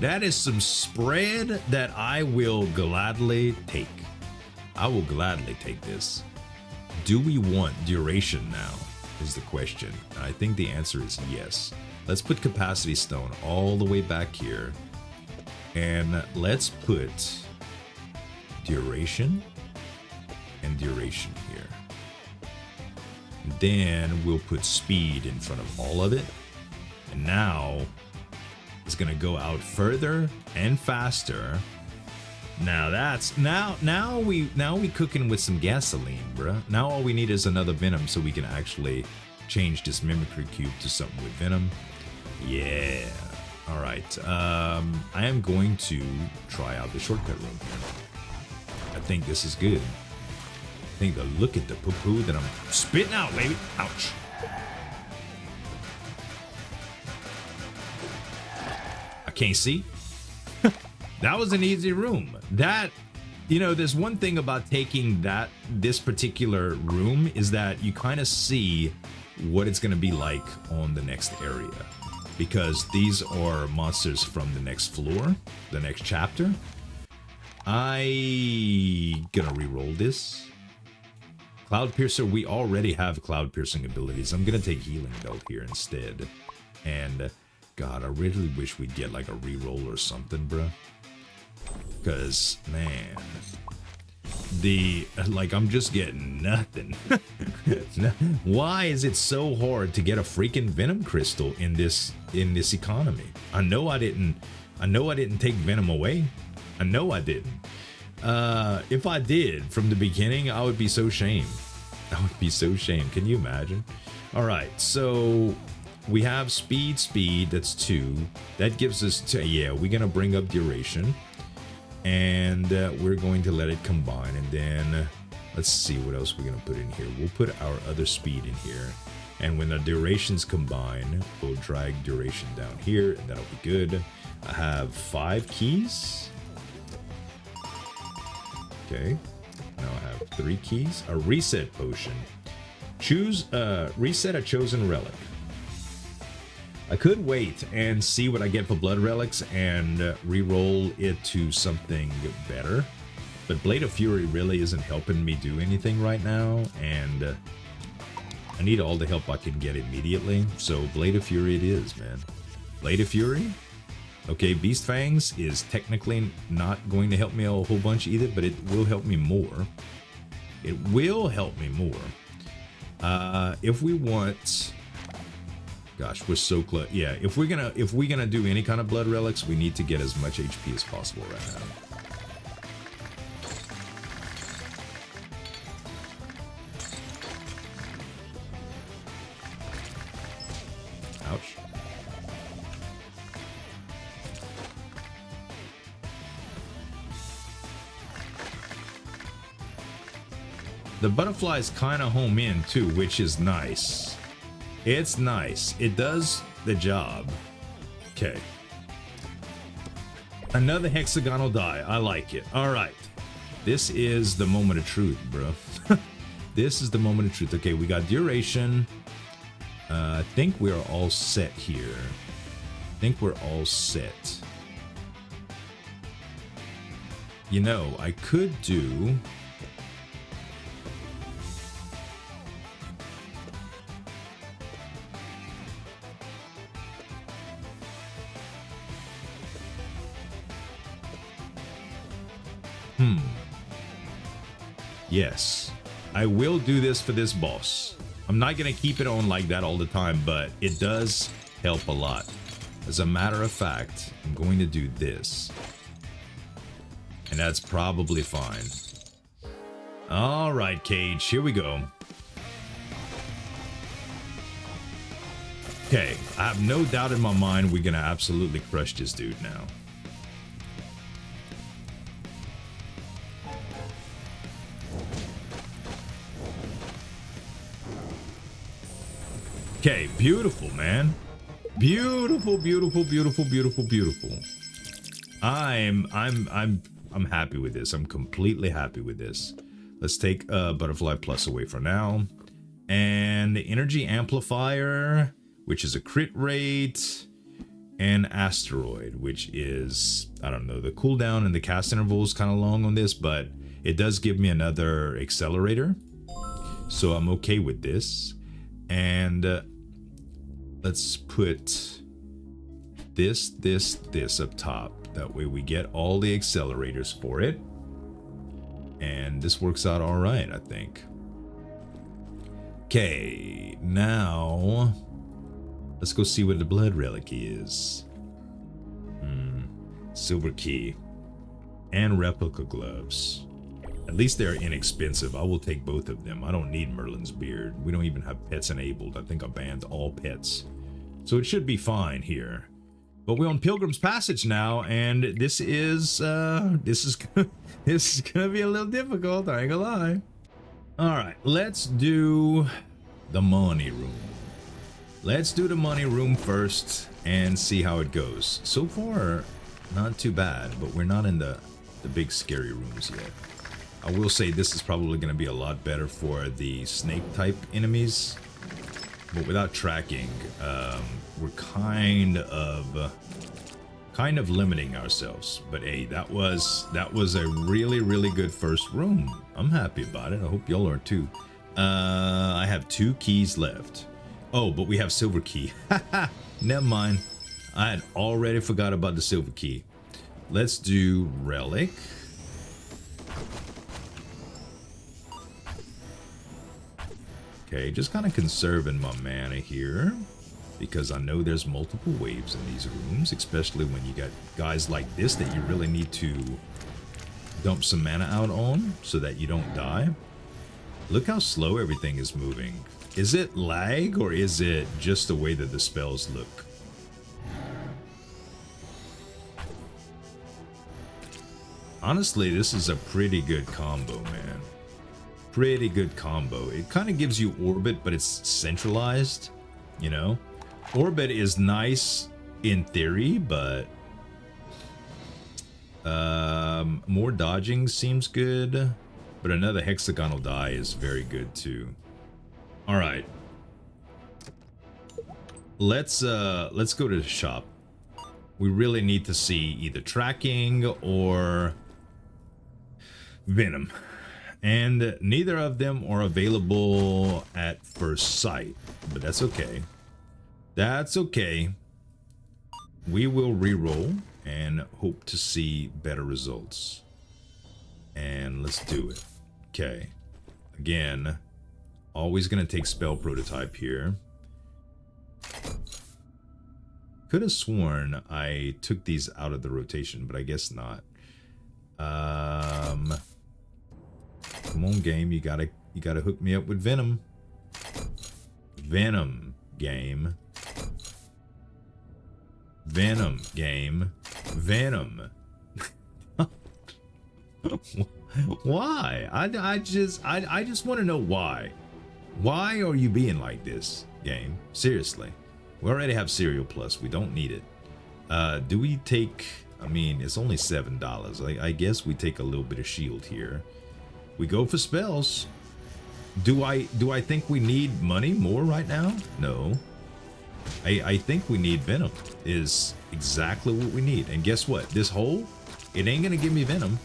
That is some spread that I will gladly take. I will gladly take this. Do we want duration now, is the question. I think the answer is yes. Let's put capacity stone all the way back here. And let's put duration and duration here. Then we'll put speed in front of all of it. And now it's gonna go out further and faster. Now that's now we cooking with some gasoline, bruh. Now all we need is another venom so we can actually change this mimicry cube to something with venom. Yeah. All right. I am going to try out the shortcut room here. I think this is good. I think the look at the poo-poo that I'm spitting out, baby. Ouch. I can't see. That was an easy room. That, you know, there's one thing about taking this particular room is that you kind of see what it's going to be like on the next area. Because these are monsters from the next floor, the next chapter. I gonna re-roll this. Cloud Piercer, we already have Cloud Piercing abilities. I'm gonna take Healing Belt here instead. And, God, I really wish we'd get like a re-roll or something, bruh. Because, man, I'm just getting nothing. Why is it so hard to get a freaking venom crystal in this economy? I know I didn't take venom away. I know I didn't. If I did from the beginning, I would be so shamed. I would be so shamed. Can you imagine? All right, so we have speed. That's 2. That gives us yeah. We're gonna bring up duration. And we're going to let it combine, and then let's see what else we're going to put in here. We'll put our other speed in here, and when the durations combine, we'll drag duration down here, and that'll be good. I have 5 keys. Okay, now I have 3 keys. A reset potion. Choose reset a chosen relic. I could wait and see what I get for blood relics and re-roll it to something better, but Blade of Fury really isn't helping me do anything right now, and I need all the help I can get immediately. So Blade of Fury it is, man. Blade of Fury. Okay, Beast Fangs is technically not going to help me a whole bunch either, but it will help me more. It will help me more. If we want. Gosh, we're so close. Yeah, if we're gonna do any kind of blood relics, we need to get as much HP as possible right now. Ouch. The butterflies kind of home in too, which is nice. It's nice. It does the job. Okay. Another hexagonal die. I like it. All right. This is the moment of truth, bro. This is the moment of truth. Okay, we got duration. I think we're all set here. I think we're all set. You know, I could do... Yes, I will do this for this boss. I'm not going to keep it on like that all the time, but it does help a lot. As a matter of fact, I'm going to do this. And that's probably fine. All right, Cage, here we go. Okay, I have no doubt in my mind we're going to absolutely crush this dude now. Okay, beautiful, man. Beautiful, beautiful, beautiful, beautiful, beautiful. I'm happy with this. I'm completely happy with this. Let's take Butterfly Plus away for now. And the Energy Amplifier, which is a crit rate, and Asteroid, which is, I don't know, the cooldown and the cast interval is kind of long on this, but it does give me another accelerator. So I'm okay with this. And let's put this up top. That way we get all the accelerators for it. And this works out all right, I think. Okay, now let's go see what the blood relic is. Silver key and replica gloves. At least they're inexpensive. I will take both of them. I don't need Merlin's beard. We don't even have pets enabled. I think I banned all pets. So it should be fine here. But we're on Pilgrim's Passage now, and this is gonna be a little difficult, I ain't gonna lie. Alright, let's do the money room. Let's do the money room first and see how it goes. So far, not too bad, but we're not in the big scary rooms yet. I will say this is probably going to be a lot better for the snake type enemies, but without tracking, we're kind of limiting ourselves. But hey, that was a really good first room. I'm happy about it. I hope y'all are too. I have 2 keys left. Oh, but we have silver key. Never mind. I had already forgot about the silver key. Let's do Relic. Okay, just kind of conserving my mana here, because I know there's multiple waves in these rooms, especially when you got guys like this that you really need to dump some mana out on so that you don't die. Look how slow everything is moving. Is it lag, or is it just the way that the spells look? Honestly, this is a pretty good combo, man. Pretty good combo. It kind of gives you orbit, but it's centralized, you know? Orbit is nice in theory, but more dodging seems good, but another hexagonal die is very good too. All right. Let's go to the shop. We really need to see either tracking or venom. And neither of them are available at first sight, but that's okay. That's okay. We will reroll and hope to see better results. And let's do it. Okay. Again, always gonna take spell prototype here. Could have sworn I took these out of the rotation, but I guess not. Come on, game, you gotta hook me up with venom. Venom, game. Venom, game. Venom. Why? I just want to know why. Why are you being like this, game? Seriously. We already have Cereal Plus. We don't need it. Do we take... I mean, it's only $7. I guess we take a little bit of shield here. We go for spells. Do I think we need money more right now? No. I think we need venom is exactly what we need. And guess what? This hole, it ain't gonna give me venom.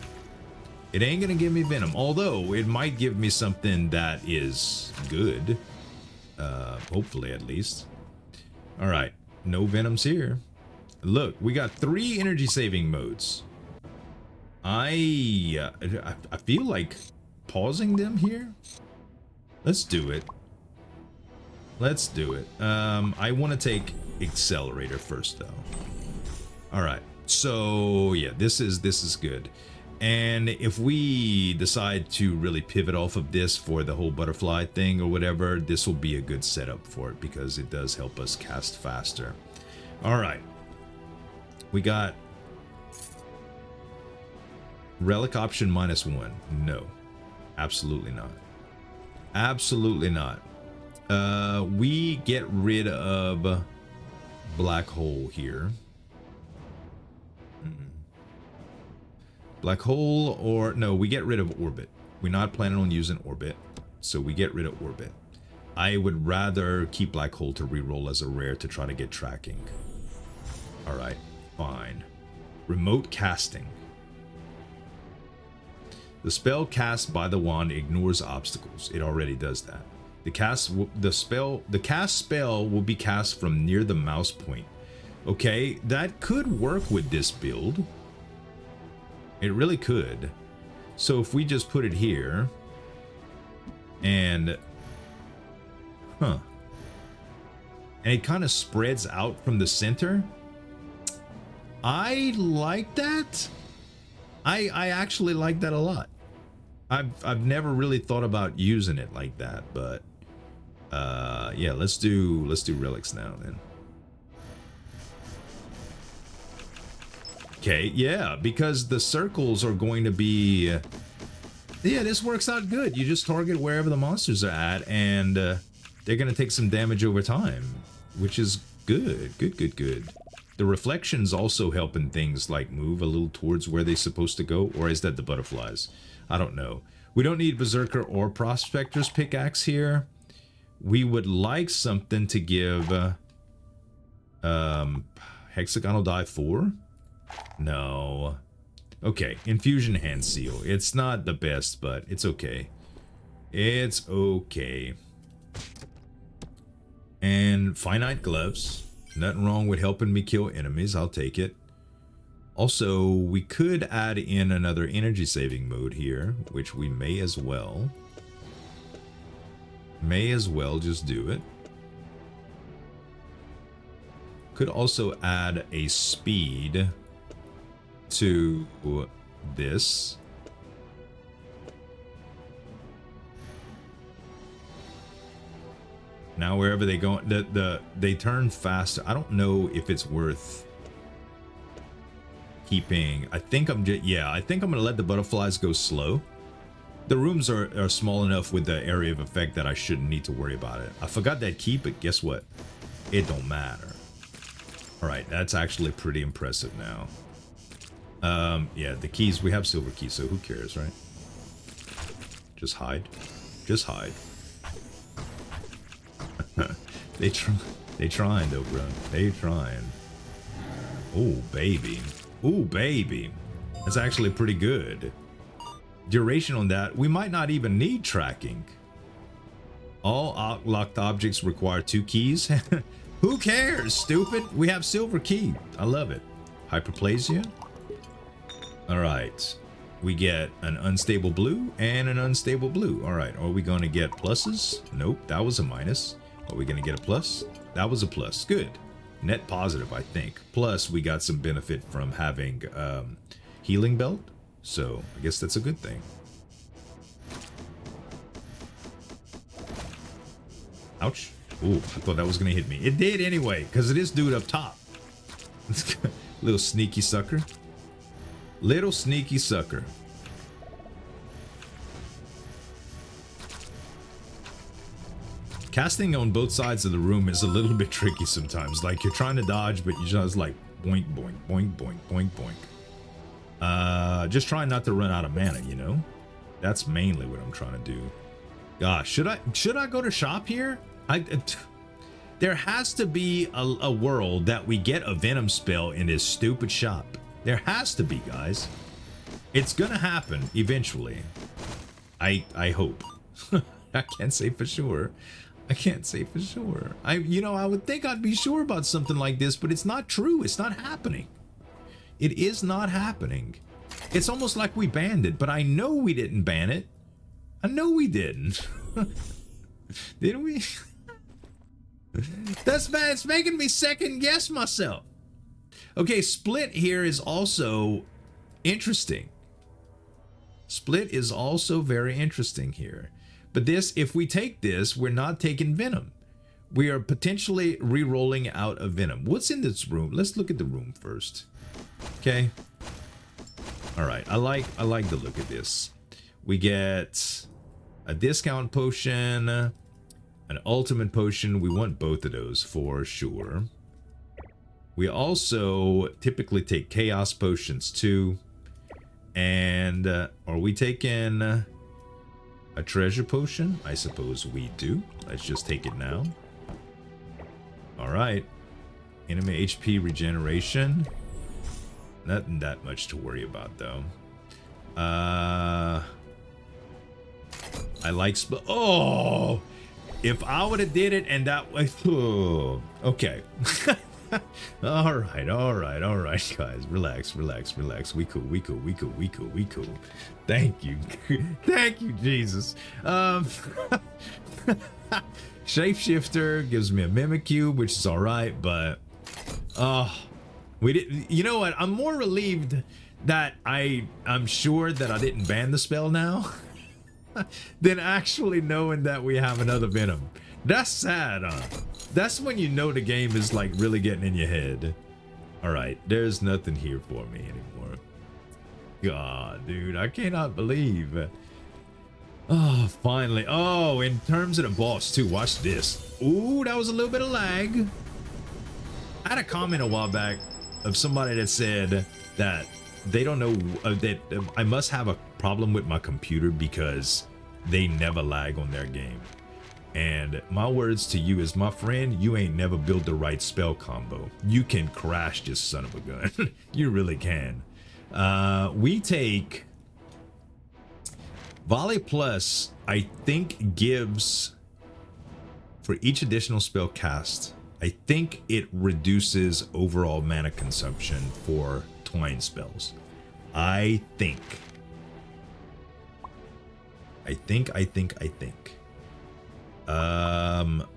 It ain't gonna give me venom, although it might give me something that is good. Hopefully at least. All right, no venoms here. Look, we got 3 energy saving modes. I feel like pausing them here. Let's do it. Let's do it. I want to take accelerator first though. All right. So yeah, this is good. And if we decide to really pivot off of this for the whole butterfly thing or whatever, this will be a good setup for it because it does help us cast faster. All right. We got Relic option -1. No. Absolutely not. Absolutely not. We get rid of black hole here. Black hole, or no, we get rid of orbit. We're not planning on using orbit, so we get rid of orbit. I would rather keep black hole to reroll as a rare to try to get tracking. All right, fine. Remote casting. The spell cast by the wand ignores obstacles. It already does that. The cast spell will be cast from near the mouse point. Okay, that could work with this build. It really could. So if we just put it here and and it kind of spreads out from the center. I like that. I actually like that a lot. I've never really thought about using it like that, but yeah, let's do relics now then. Okay, yeah, because the circles are going to be yeah, this works out good. You just target wherever the monsters are at, and they're gonna take some damage over time, which is good. Good. The reflections also helping things like move a little towards where they're supposed to go, or is that the butterflies? I don't know. We don't need Berserker or Prospector's Pickaxe here. We would like something to give Hexagonal Die 4? No. Okay, Infusion Hand Seal. It's not the best, but it's okay. It's okay. And Finite Gloves. Nothing wrong with helping me kill enemies. I'll take it. Also, we could add in another energy saving mode here, which we may as well. May as well just do it. Could also add a speed to this. Now wherever they go, they turn faster. I don't know if it's worth keeping. I think I'm gonna let the butterflies go slow. The rooms are small enough with the area of effect that I shouldn't need to worry about it. I forgot that key, but guess what? It don't matter. All right, that's actually pretty impressive now. Yeah, the keys, we have silver keys, so who cares, right? Just hide. Just hide. They trying though, bro. They trying. Oh, baby. Oh, baby. That's actually pretty good. Duration on that, we might not even need tracking. All locked objects require 2 keys. Who cares, stupid? We have silver key. I love it. Hyperplasia. All right. We get an unstable blue and an unstable blue. All right. Are we going to get pluses? Nope. That was a minus. Are we going to get a plus? That was a plus. Good. Net positive, I think. Plus, we got some benefit from having healing belt. So, I guess that's a good thing. Ouch. Ooh, I thought that was going to hit me. It did anyway, because it is dude up top. Little sneaky sucker. Little sneaky sucker. Casting on both sides of the room is a little bit tricky sometimes. Like, you're trying to dodge, but you just like boink, boink, boink, boink, boink, boink. Just trying not to run out of mana, you know? That's mainly what I'm trying to do. Gosh, should I go to shop here? There has to be a world that we get a venom spell in this stupid shop. There has to be, guys. It's gonna happen eventually. I hope. I can't say for sure. I can't say for sure. I would think I'd be sure about something like this, but it's not true. It's not happening. It is not happening. It's almost like we banned it, but I know we didn't ban it. I know we didn't. Didn't we? That's bad. It's making me second guess myself. Okay, split here is also interesting. Split is also very interesting here. But this, if we take this, we're not taking venom. We are potentially re-rolling out of venom. What's in this room? Let's look at the room first. Okay. All right. I like the look of this. We get a discount potion, an ultimate potion. We want both of those for sure. We also typically take chaos potions too. And are we taking a treasure potion? I suppose we do. Let's just take it now. All right. Enemy HP regeneration. Nothing that much to worry about though. I like oh, if I would have did it and that way, oh, okay. all right, guys, relax. We cool. Thank you, thank you, Jesus. Shapeshifter gives me a mimic cube, which is all right, but we did. You know what? I'm more relieved that I'm sure that I didn't ban the spell now than actually knowing that we have another venom. That's sad, huh? That's when you know the game is like really getting in your head. All right, there's nothing here for me anymore. God, dude, I cannot believe. Oh, finally. Oh, in terms of the boss too, watch this. Ooh, that was a little bit of lag. I had a comment a while back of somebody that said that they don't know that I must have a problem with my computer because they never lag on their game. And my words to you is, my friend, you ain't never built the right spell combo. You can crash this son of a gun. You really can. We take Volley Plus, I think gives, for each additional spell cast, I think it reduces overall mana consumption for twine spells. I think.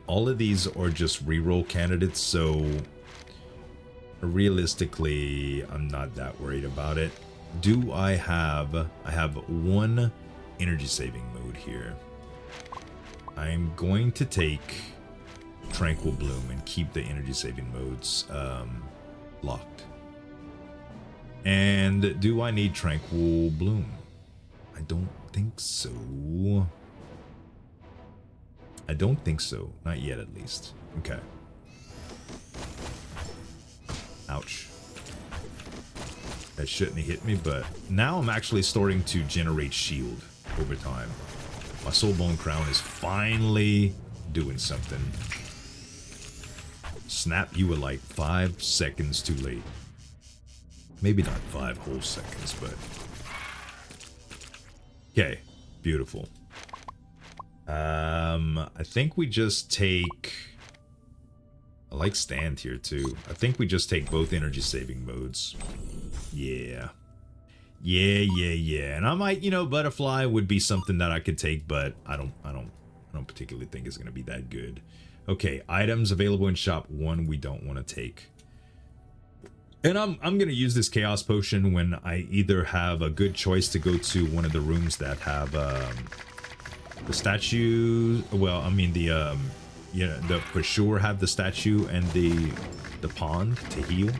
All of these are just reroll candidates, so realistically, I'm not that worried about it. Do I have one energy saving mode here. I'm going to take Tranquil Bloom and keep the energy saving modes locked. And do I need Tranquil Bloom? I don't think so. I don't think so. Not yet, at least. Okay. Ouch. That shouldn't have hit me, but now I'm actually starting to generate shield over time. My Soulbone Crown is finally doing something. Snap, you were like 5 seconds too late. Maybe not 5 whole seconds, but... Okay, beautiful. I think we just take... I like stand here too. I think we just take both energy saving modes. Yeah. Yeah. And I might, butterfly would be something that I could take, but I don't particularly think it's gonna be that good. Okay, items available in shop 1 we don't want to take. And I'm gonna use this chaos potion when I either have a good choice to go to one of the rooms that have the statue. Well, I mean the for sure have the statue and the pond to heal,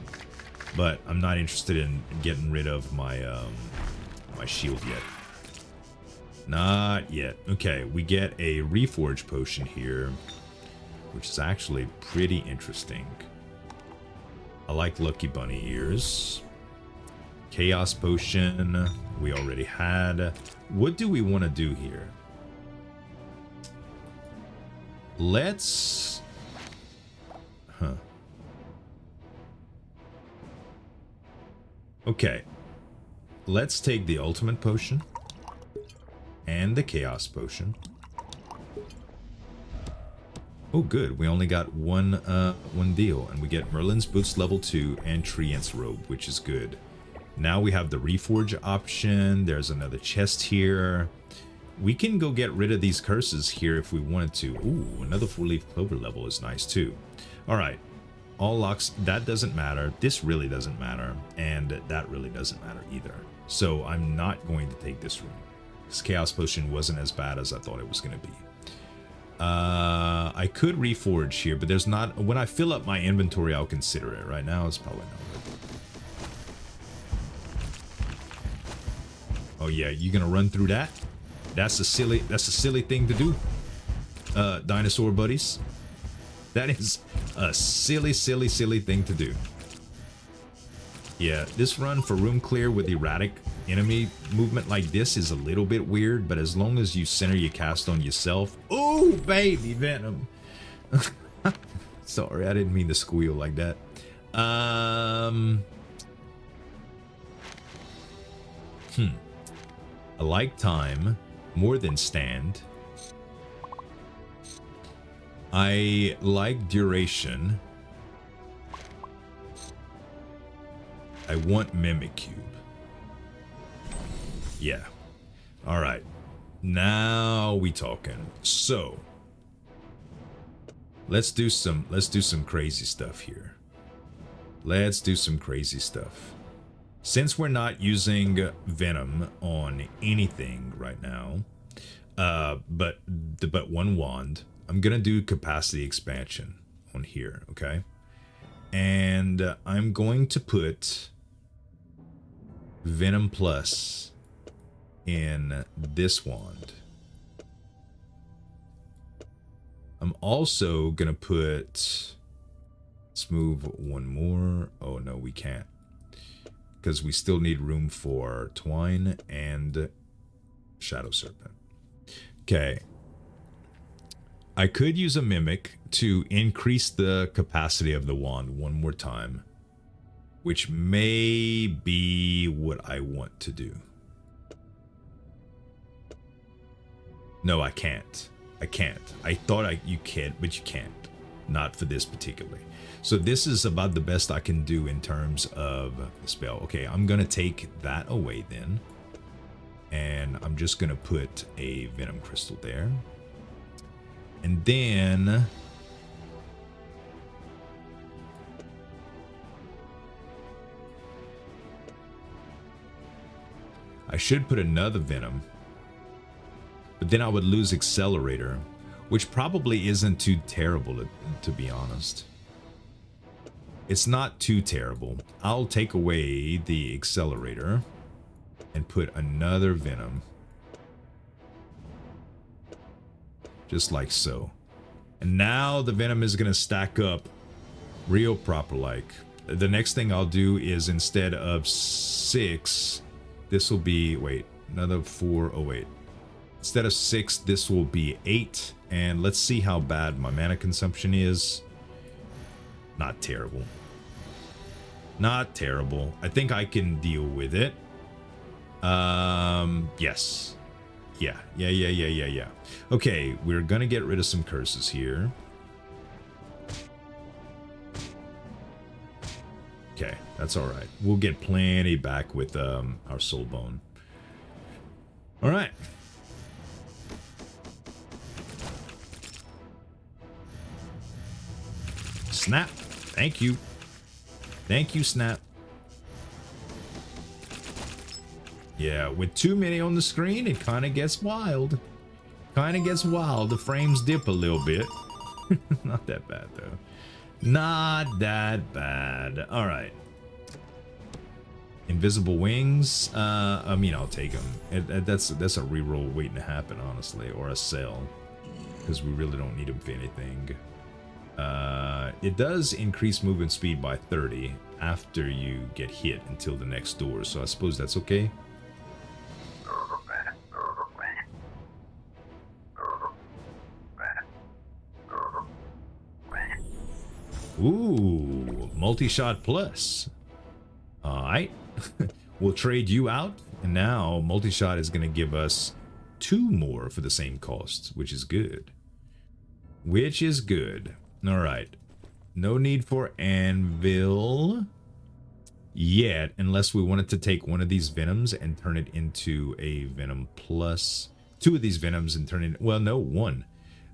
but I'm not interested in getting rid of my my shield yet. Not yet. Okay, we get a reforge potion here, which is actually pretty interesting. I like Lucky Bunny ears. Chaos potion we already had. What do we want to do here? Let's... Okay. let's take the ultimate potion and the chaos potion. Oh, good. We only got one deal, and we get Merlin's Boots level 2 and Treant's Robe, which is good. Now we have the Reforge option. There's another chest here. We can go get rid of these curses here if we wanted to. Ooh, another 4-leaf clover level is nice too. All right. All locks, that doesn't matter. This really doesn't matter. And that really doesn't matter either. So I'm not going to take this room. This Chaos Potion wasn't as bad as I thought it was going to be. I could reforge here, but there's not... When I fill up my inventory, I'll consider it. Right now, it's probably not worth it. Oh yeah, you gonna run through that? That's a silly thing to do, dinosaur buddies. That is a silly thing to do. Yeah, this run for room clear with erratic enemy movement like this is a little bit weird, but as long as you center your cast on yourself... Oh, baby, venom! Sorry, I didn't mean to squeal like that. I like time more than stand. I like duration. I want Mimic Cube. Yeah. Alright. Now we talking. So let's do some crazy stuff here. Let's do some crazy stuff. Since we're not using venom on anything right now, but one wand, I'm gonna do capacity expansion on here, okay? And I'm going to put Venom Plus in this wand. I'm also gonna put... Let's move one more. Oh no, we can't. Because we still need room for Twine and Shadow Serpent. Okay. I could use a Mimic to increase the capacity of the wand one more time, which may be what I want to do. No, I can't. I can't. I thought you could, but you can't. Not for this particularly. So this is about the best I can do in terms of the spell. Okay, I'm going to take that away then. And I'm just going to put a Venom Crystal there. And then... I should put another Venom. But then I would lose Accelerator, which probably isn't too terrible, to be honest. It's not too terrible. I'll take away the Accelerator and put another Venom. Just like so. And now the Venom is going to stack up real proper like. The next thing I'll do is instead of 6, this will be, wait, another 4, oh wait. Instead of 6, this will be 8. And let's see how bad my mana consumption is. Not terrible. Not terrible. I think I can deal with it. Yes. Yeah. Okay, we're gonna get rid of some curses here. Okay, that's alright. We'll get plenty back with our soul bone. Alright. Snap. Thank you. Thank you, Snap. Yeah, with too many on the screen, it kind of gets wild. Kind of gets wild. The frames dip a little bit. Not that bad, though. Not that bad. All right. Invisible wings. I mean, I'll take them. That's a reroll waiting to happen, honestly, or a sell, because we really don't need them for anything. It does increase movement speed by 30 after you get hit until the next door, so I suppose that's okay. Ooh, multi-shot plus. Alright. We'll trade you out, and now multi-shot is going to give us 2 more for the same cost, which is good. Which is good. All right. No need for anvil yet, unless we wanted to take one of these venoms and turn it into a venom plus. 2 of these venoms and turn it, well, no, 1.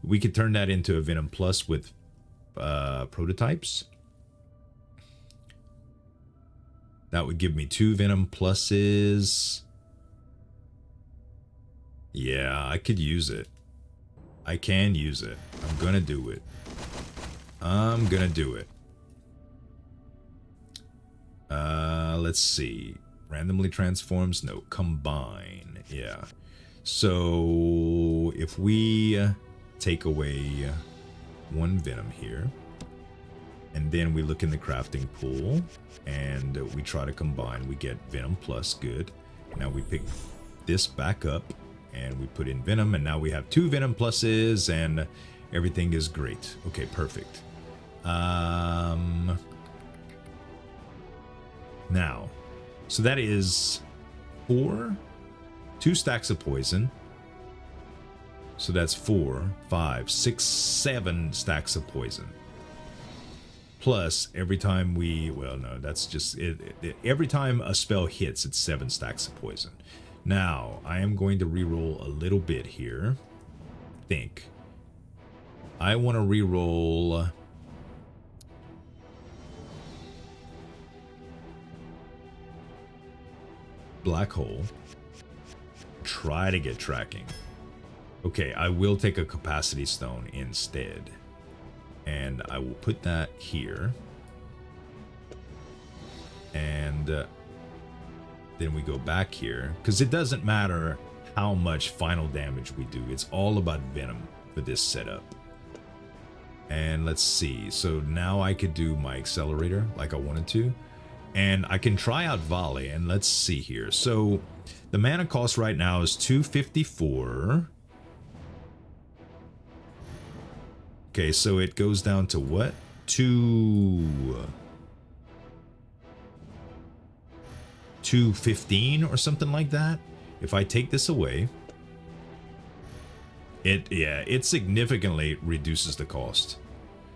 We could turn that into a venom plus with prototypes. That would give me 2 venom pluses. Yeah, I could use it. I can use it. I'm gonna do it. I'm gonna do it. Let's see. Randomly transforms? No. Combine. Yeah. So if we take away 1 venom here, and then we look in the crafting pool, and we try to combine, we get venom plus. Good. Now we pick this back up, and we put in venom, and now we have 2 venom pluses, and everything is great. Okay, perfect. Now, so that is 2 stacks of poison. So that's 4, 5, 6, 7 stacks of poison. Plus, every time we, well, no, that's just it. Every time a spell hits, it's 7 stacks of poison. Now, I am going to reroll a little bit here. I want to reroll Black Hole. Try to get tracking. Okay, I will take a capacity stone instead. And I will put that here. And then we go back here. Because it doesn't matter how much final damage we do. It's all about venom for this setup. And let's see. So now I could do my accelerator like I wanted to. And I can try out volley. And let's see here. So the mana cost right now is 254. Okay, so it goes down to what? 215 or something like that. If I take this away, it significantly reduces the cost.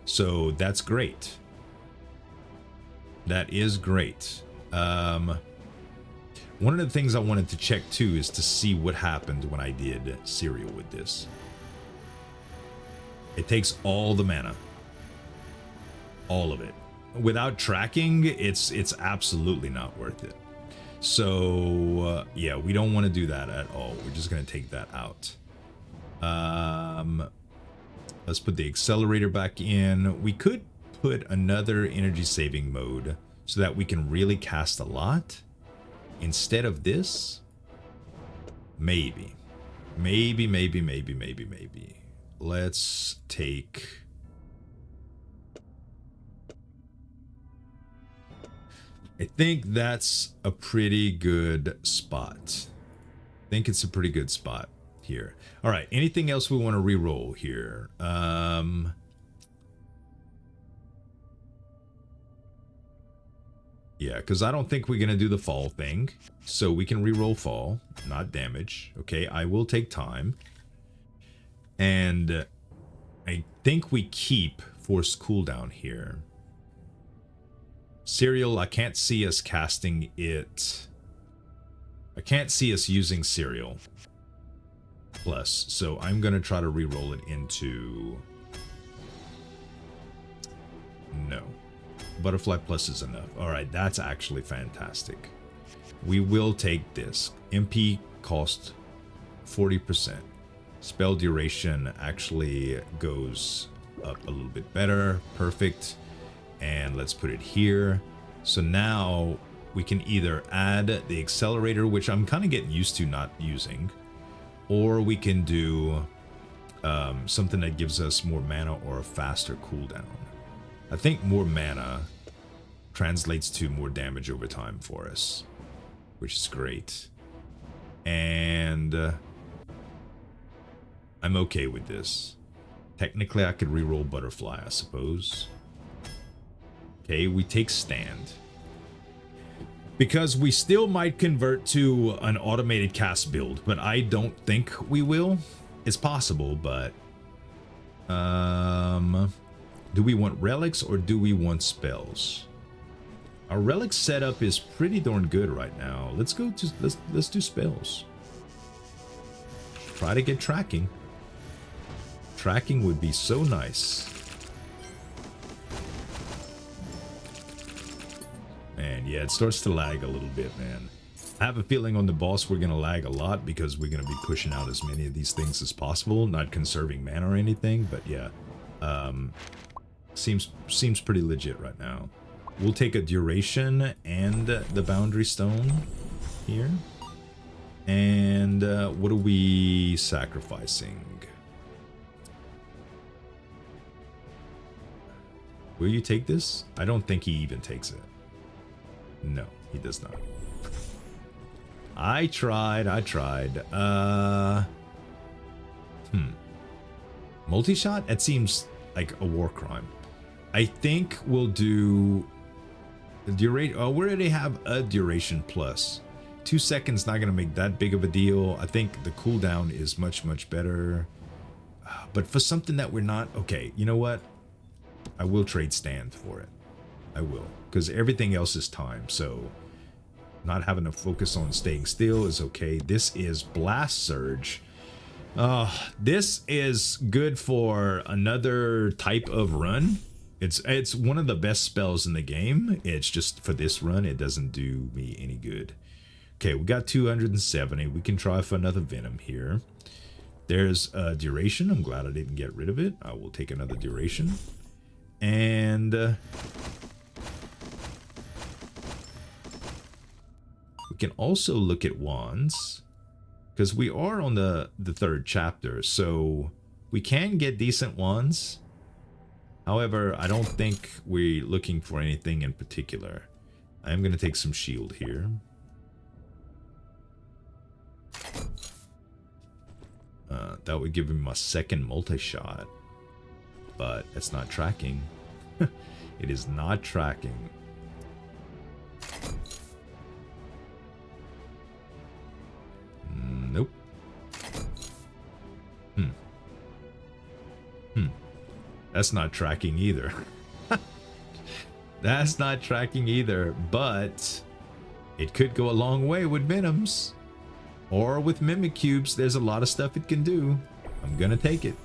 So that's great. That is great. One of the things I wanted to check too is to see what happened when I did cereal with this. It takes all the mana. All of it. Without tracking, it's absolutely not worth it. So, yeah, we don't want to do that at all. We're just going to take that out. Let's put the accelerator back in. We could put another energy saving mode so that we can really cast a lot. Instead of this, maybe. Let's take... I think that's a pretty good spot. I think it's a pretty good spot here. All right, anything else we want to re-roll here? Yeah, because I don't think we're going to do the fall thing. So we can re-roll fall, not damage. Okay, I will take time. And I think we keep forced cooldown here. Cereal, I can't see us casting it. I can't see us using Cereal plus. So I'm going to try to re-roll it into... No. Butterfly plus is enough. Alright, that's actually fantastic. We will take this. MP cost 40%. Spell duration actually goes up a little bit better. Perfect. And let's put it here. So now we can either add the accelerator, which I'm kind of getting used to not using, or we can do something that gives us more mana or a faster cooldown. I think more mana translates to more damage over time for us, which is great. And I'm okay with this. Technically, I could reroll Butterfly, I suppose. Okay, we take Stand. Because we still might convert to an automated cast build, but I don't think we will. It's possible, but do we want relics or do we want spells? Our relic setup is pretty darn good right now. Let's go to let's do spells. Try to get tracking. Tracking would be so nice. And yeah, it starts to lag a little bit, man. I have a feeling on the boss we're gonna lag a lot because we're gonna be pushing out as many of these things as possible, not conserving mana or anything, but yeah. Seems pretty legit right now. We'll take a duration and the boundary stone here. And what are we sacrificing? Will you take this? I don't think he even takes it. No, he does not. I tried. Multi-shot? It seems like a war crime. I think we'll do the duration. Oh, we already have a duration plus. 2 seconds not gonna make that big of a deal. I think the cooldown is much better. But for something that we're not, okay, you know what? I will trade stand for it. I will, because everything else is time. So not having to focus on staying still is okay. This is Blast Surge. This is good for another type of run. It's one of the best spells in the game. It's just for this run, it doesn't do me any good. Okay, we got 270. We can try for another venom here. There's a duration. I'm glad I didn't get rid of it. I will take another duration. And we can also look at wands, because we are on the third chapter, so we can get decent wands. However, I don't think we're looking for anything in particular. I'm going to take some shield here. That would give him a second multi-shot, but it's not tracking. It is not tracking. Nope. That's not tracking either. That's not tracking either, but it could go a long way with venoms. Or with mimic cubes. There's a lot of stuff it can do. I'm gonna take it.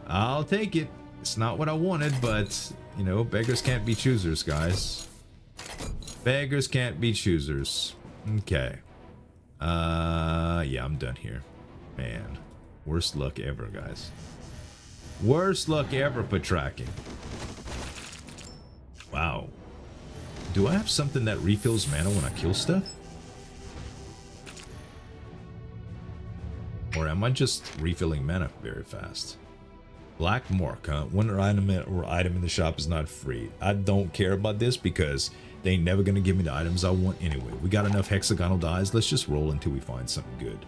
I'll take it. It's not what I wanted, but, you know, beggars can't be choosers, guys. Beggars can't be choosers. Okay. Yeah, I'm done here. Man, worst luck ever, guys. Worst luck ever for tracking. Wow. Do I have something that refills mana when I kill stuff? Or am I just refilling mana very fast? Black Mark, huh? One item in the shop is not free. I don't care about this because they ain't never gonna give me the items I want anyway. We got enough hexagonal dies. Let's just roll until we find something good.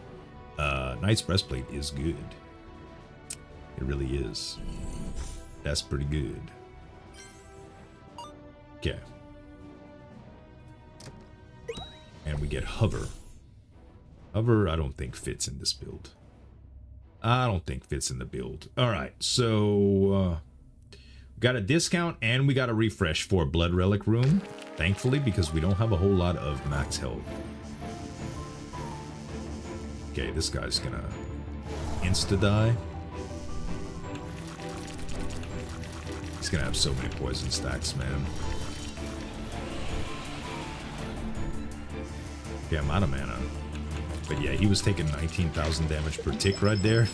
Knight's Breastplate is good. It really is. That's pretty good. Okay. And we get Hover. Hover, I don't think fits in this build. I don't think fits in the build. Alright, so got a discount and we got a refresh for Blood Relic Room. Thankfully, because we don't have a whole lot of max health. Okay, this guy's gonna insta-die. He's gonna have so many poison stacks, man. Yeah, I'm out of mana. But yeah, he was taking 19,000 damage per tick right there.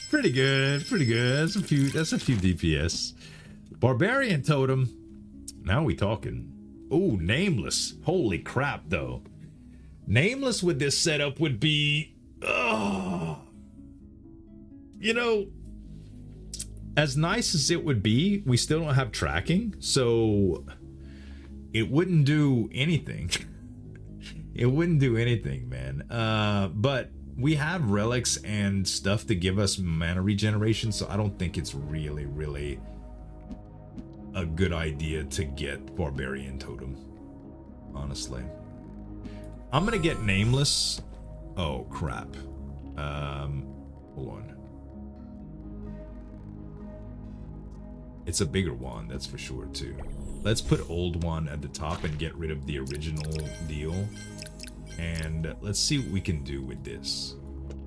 Pretty good, pretty good. That's a few DPS. Barbarian Totem. Now we talking. Oh, Nameless. Holy crap, though. Nameless with this setup would be... you know, as nice as it would be, we still don't have tracking, so it wouldn't do anything. It wouldn't do anything, man. But we have relics and stuff to give us mana regeneration, so I don't think it's really a good idea to get Barbarian Totem. honestly. I'm gonna get nameless. Oh crap. Hold on. It's a bigger one, that's for sure too. Let's put old one at the top and get rid of the original deal. And let's see what we can do with this.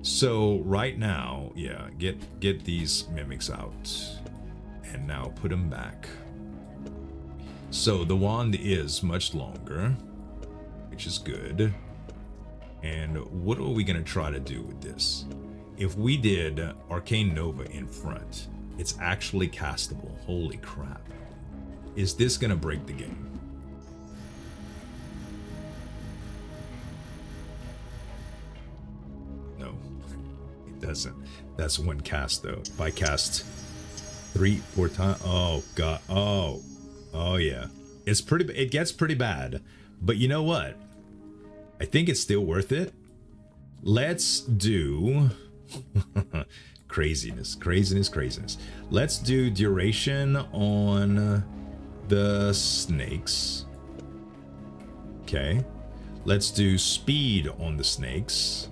So right now, yeah, get these mimics out. And now put them back. So the wand is much longer, which is good. And what are we gonna try to do with this? If we did Arcane Nova in front, it's actually castable. Holy crap. Is this gonna break the game? No, it doesn't. That's one cast though. If I cast 3-4 times, oh god, oh yeah. It gets pretty bad, but you know what? I think it's still worth it. Let's do craziness. Let's do duration on the snakes. Okay. Let's do speed on the snakes.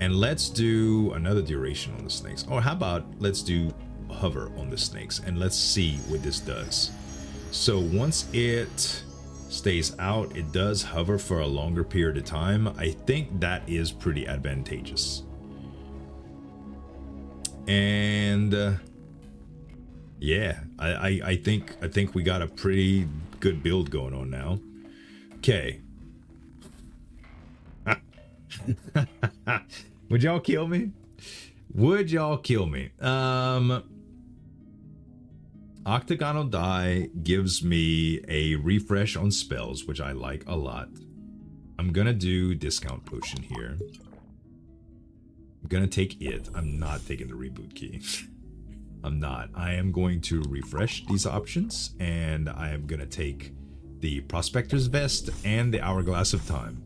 And let's do another duration on the snakes. Or how about let's do hover on the snakes and let's see what this does. So once it stays out, it does hover for a longer period of time. I think that is pretty advantageous. And yeah, I think we got a pretty good build going on now. Okay. Would y'all kill me? Would y'all kill me? Octagonal die gives me a refresh on spells, which I like a lot. I'm gonna do discount potion here. I'm gonna take it. I'm not taking the reboot key. I'm not. I am going to refresh these options, and I am gonna take the Prospector's Vest and the Hourglass of Time.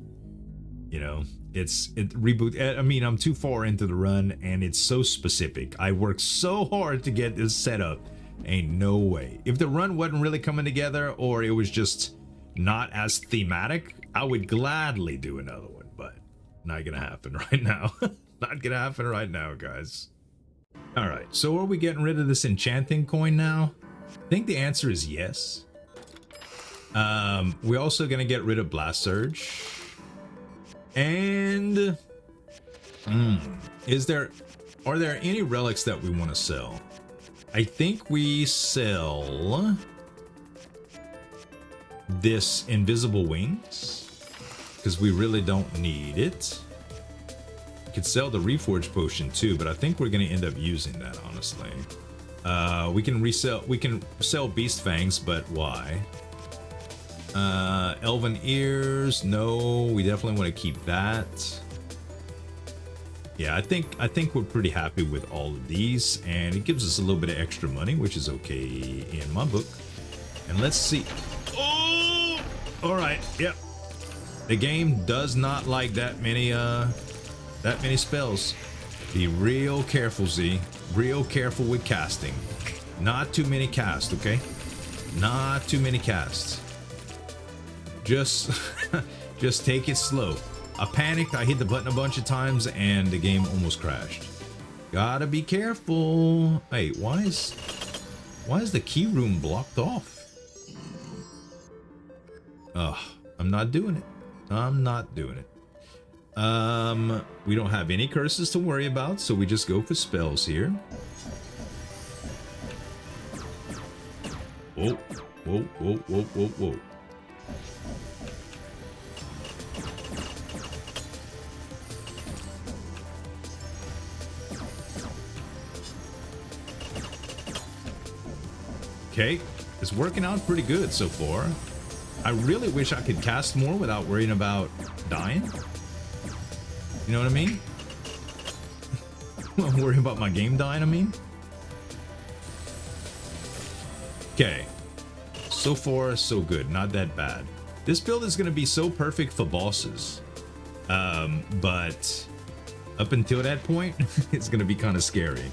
You know, it reboot. I mean, I'm too far into the run, and it's so specific. I worked so hard to get this set up. Ain't no way. If the run wasn't really coming together, or it was just not as thematic, I would gladly do another one, but not gonna happen right now. Not gonna happen right now, guys. All right, so are we getting rid of this enchanting coin now? I think the answer is yes. We're also gonna get rid of Blast Surge. And are there any relics that we want to sell? I think we sell this invisible wings because we really don't need it. Could sell the reforged potion too, but I think we're gonna end up using that, honestly. We can sell beast fangs, but why? Elven ears, no, we definitely want to keep that. Yeah, I think we're pretty happy with all of these, and it gives us a little bit of extra money, which is okay in my book. And let's see. Oh, all right, yep. The game does not like that many spells. Be real careful, Z. Real careful with casting. Not too many casts, okay? Not too many casts. Just take it slow. I panicked, I hit the button a bunch of times, and the game almost crashed. Gotta be careful. Hey, why is the key room blocked off? Ugh, I'm not doing it. I'm not doing it. We don't have any curses to worry about, so we just go for spells here. Whoa, whoa, whoa, whoa, whoa, whoa. Okay, it's working out pretty good so far. I really wish I could cast more without worrying about dying. You know what I mean? I'm worried about my game dying, I mean. Okay, so far so good, not that bad. This build is going to be so perfect for bosses. But up until that point, it's going to be kind of scary.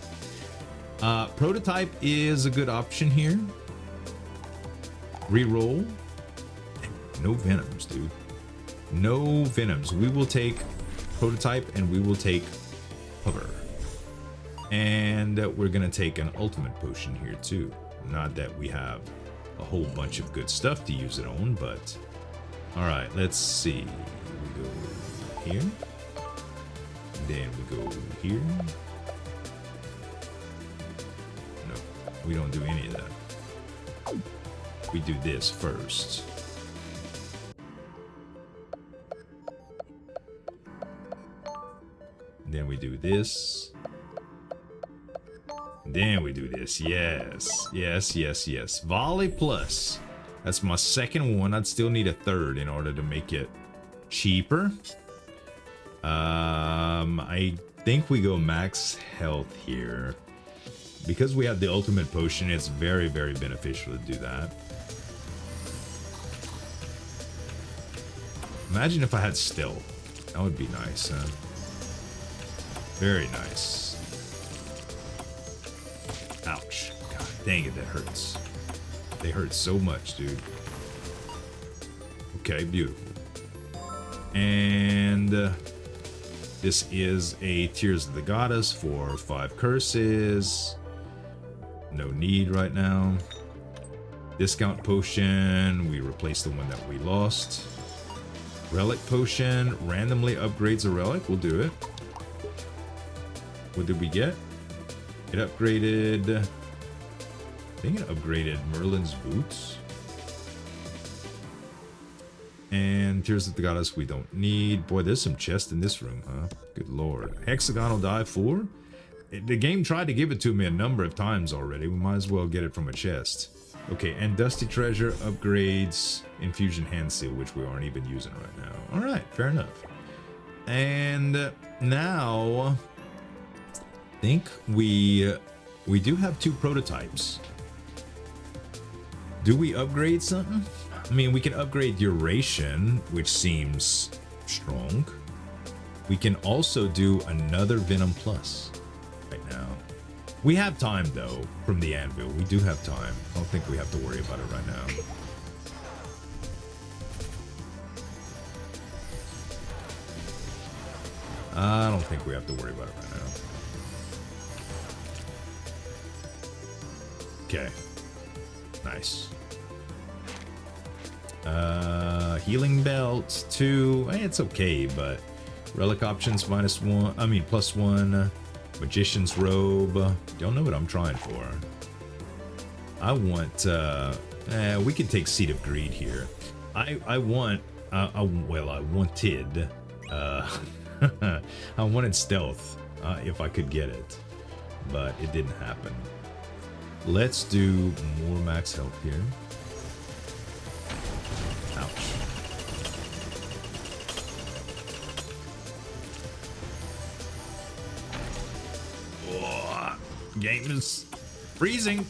Prototype is a good option here. Reroll. No venoms, dude. No venoms. We will take prototype and we will take hover. And we're gonna take an ultimate potion here too. Not that we have a whole bunch of good stuff to use it on, but all right, let's see. We go here, then we go here. No, we don't do any of that. We do this first. Then we do this. Then we do this. Yes. Yes, yes, yes. Volley plus. That's my second one. I'd still need a third in order to make it cheaper. I think we go max health here. Because we have the ultimate potion, it's very, very beneficial to do that. Imagine if I had stealth. That would be nice, huh? Very nice. Ouch. God dang it, that hurts. They hurt so much, dude. Okay, beautiful. And this is a Tears of the Goddess for 5 curses. No need right now. Discount potion. We replace the one that we lost. Relic potion. Randomly upgrades a relic. We'll do it. What did we get? It upgraded... I think it upgraded Merlin's boots. And Tears of the Goddess we don't need. Boy, there's some chests in this room, huh? Good lord. Hexagonal die 4? The game tried to give it to me a number of times already. We might as well get it from a chest. Okay, and Dusty Treasure upgrades Infusion Hand Seal, which we aren't even using right now. Alright, fair enough. And now... I think we do have 2 prototypes. Do we upgrade something? I mean, we can upgrade duration, which seems strong. We can also do another Venom Plus right now. We have time, though, from the anvil. We do have time. I don't think we have to worry about it right now. I don't think we have to worry about it right now. Okay. Nice. Healing belt 2. It's okay, but relic options -1. I mean +1. Magician's robe. Don't know what I'm trying for. I want. We can take Seed of Greed here. I want. Well, I wanted. I wanted stealth if I could get it, but it didn't happen. Let's do more max health here. Ouch. Oh, game is freezing.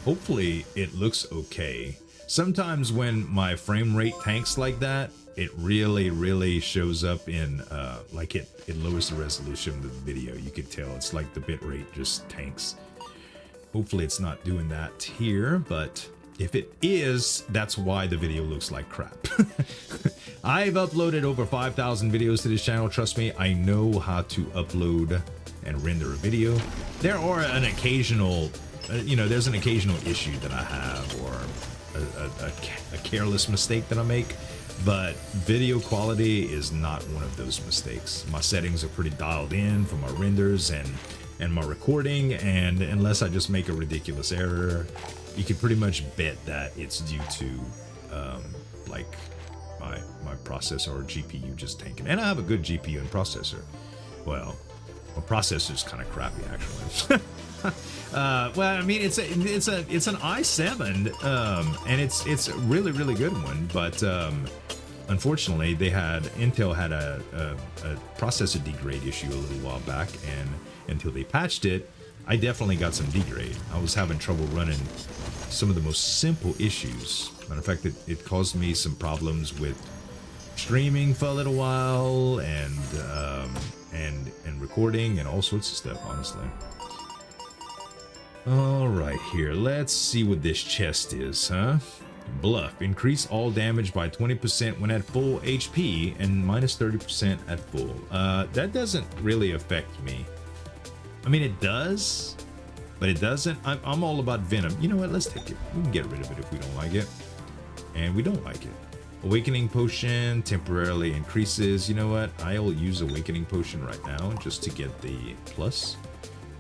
Hopefully it looks okay. Sometimes when my frame rate tanks like that, it really shows up in like it lowers the resolution of the video. You could tell it's like the bit rate just tanks. Hopefully it's not doing that here, but if it is, that's why the video looks like crap. I've uploaded over 5,000 videos to this channel. Trust me, I know how to upload and render a video. There are an occasional, there's an occasional issue that I have, or a careless mistake that I make, but video quality is not one of those mistakes. My settings are pretty dialed in for my renders and my recording, and unless I just make a ridiculous error, you can pretty much bet that it's due to like my processor or GPU just tanking. And I have a good GPU and processor. Well, my processor's kind of crappy actually. Well, I mean it's an i7, and it's a really good one, but unfortunately Intel had a processor degrade issue a little while back, and until they patched it, I definitely got some degrade. I was having trouble running some of the most simple issues. Matter of fact, it caused me some problems with streaming for a little while, and recording and all sorts of stuff, honestly. All right, here, let's see what this chest is, huh? Bluff. Increase all damage by 20% when at full HP and minus 30% at full. That doesn't really affect me. I mean, it does, but it doesn't. I'm all about venom. You know what? Let's take it. We can get rid of it if we don't like it. And we don't like it. Awakening potion temporarily increases. You know what? I'll use awakening potion right now just to get the plus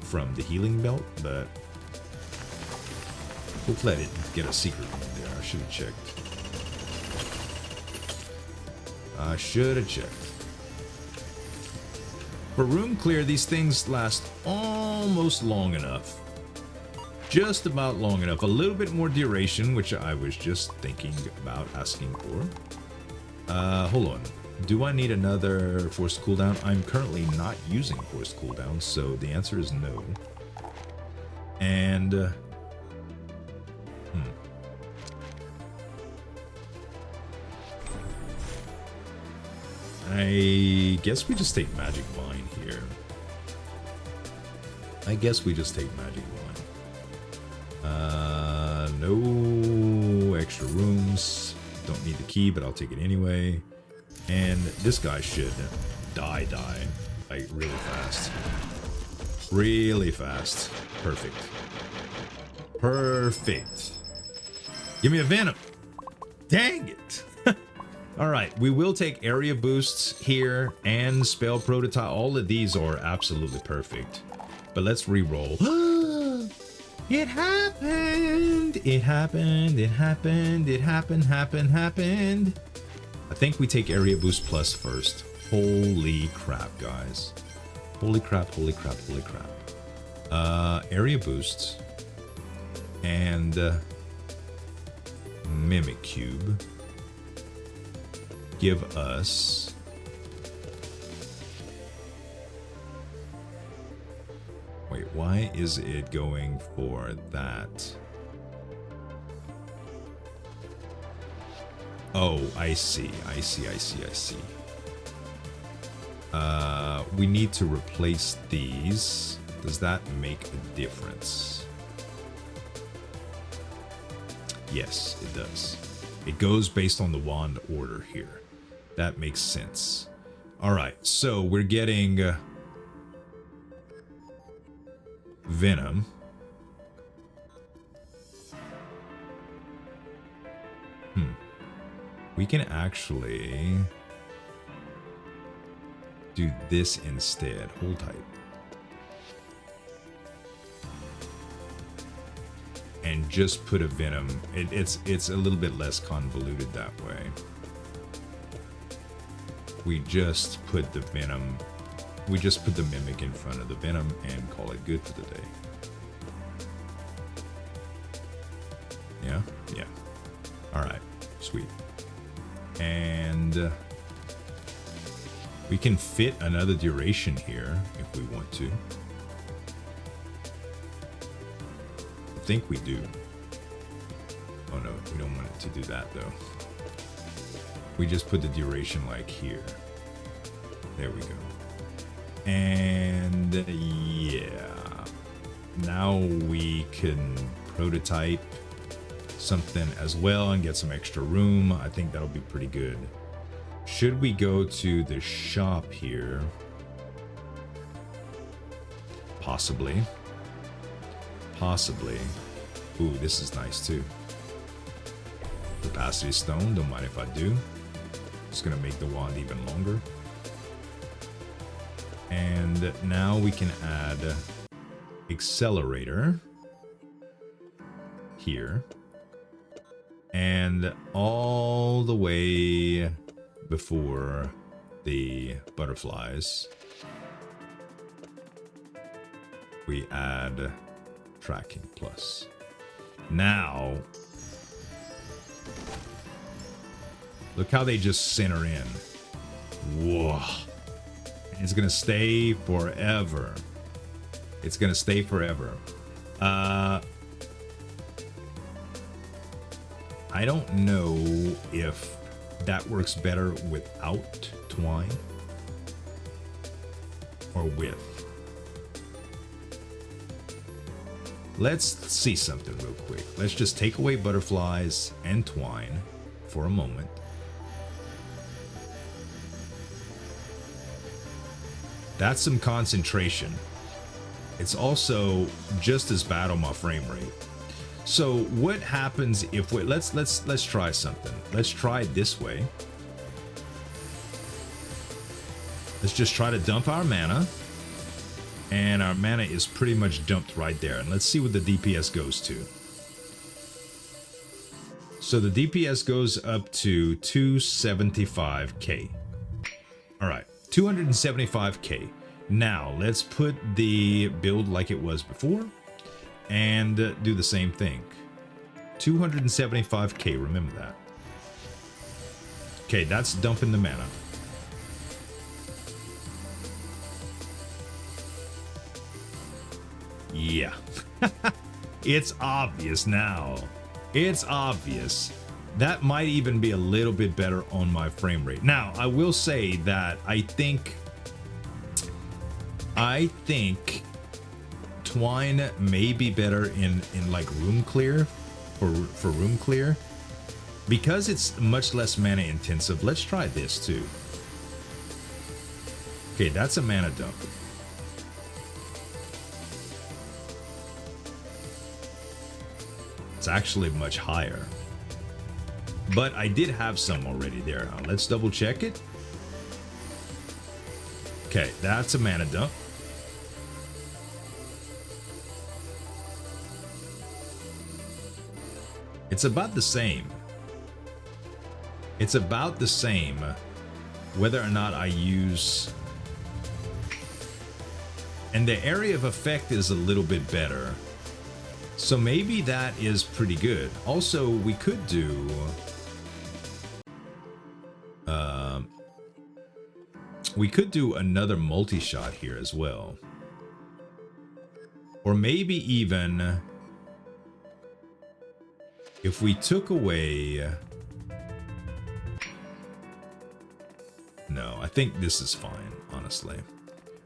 from the healing belt, but we'll let it get a secret room there. I should have checked. I should have checked. For room clear, these things last almost long enough. Just about long enough. A little bit more duration, which I was just thinking about asking for. Hold on. Do I need another forced cooldown? I'm currently not using forced cooldown, so the answer is no. And I guess we just take Magic Vine here. No extra rooms. Don't need the key, but I'll take it anyway. And this guy should die, like really fast. Really fast. Perfect. Perfect. Give me a venom. Dang it. All right, we will take area boosts here and spell prototype. All of these are absolutely perfect. But let's re-roll. It happened. It happened. It happened. It happened. I think we take area boost plus first. Holy crap, guys. Holy crap. Area boosts and mimic cube give us wait, why is it going for that? Oh, I see. We need to replace these. Does that make a difference? Yes, it does. It goes based on the wand order here. That makes sense. All right, so we're getting venom. We can actually do this instead. Hold tight. And just put a venom. It's a little bit less convoluted that way. We just put the venom. We just put the mimic in front of the venom and call it good for the day. Yeah? Yeah. All right. Sweet. And we can fit another duration here if we want to. I think we do. Oh no, we don't want it to do that though. We just put the duration like here. There we go. And yeah, now we can prototype something as well and get some extra room. I think that'll be pretty good. Should we go to the shop here? Possibly. Ooh, this is nice too. Capacity stone, don't mind if I do. It's gonna make the wand even longer. And now we can add accelerator here. And all the way before the butterflies, we add tracking plus. Now, look how they just center in. Whoa. It's gonna stay forever. It's gonna stay forever. I don't know if that works better without twine or with. let's see something real quick. Let's just take away butterflies and twine for a moment. That's some concentration. It's also just as bad on my frame rate. So what happens if we let's try something. Let's try it this way. Let's just try to dump our mana. And our mana is pretty much dumped right there. And let's see what the DPS goes to. So the DPS goes up to 275k. All right, 275k. Now let's put the build like it was before and do the same thing. 275k, remember that. Okay, that's dumping the mana. Yeah. It's obvious now. It's obvious. That might even be a little bit better on my frame rate. Now, I will say that I think twine may be better in like room clear for room clear because it's much less mana intensive. Let's try this too. Okay, that's a mana dump. It's actually much higher. But I did have some already there. Let's double check it. Okay, that's a mana dump. It's about the same. It's about the same whether or not I use... And the area of effect is a little bit better. So maybe that is pretty good. Also, we could do... we could do another multi-shot here as well. Or maybe even... if we took away... No, I think this is fine, honestly.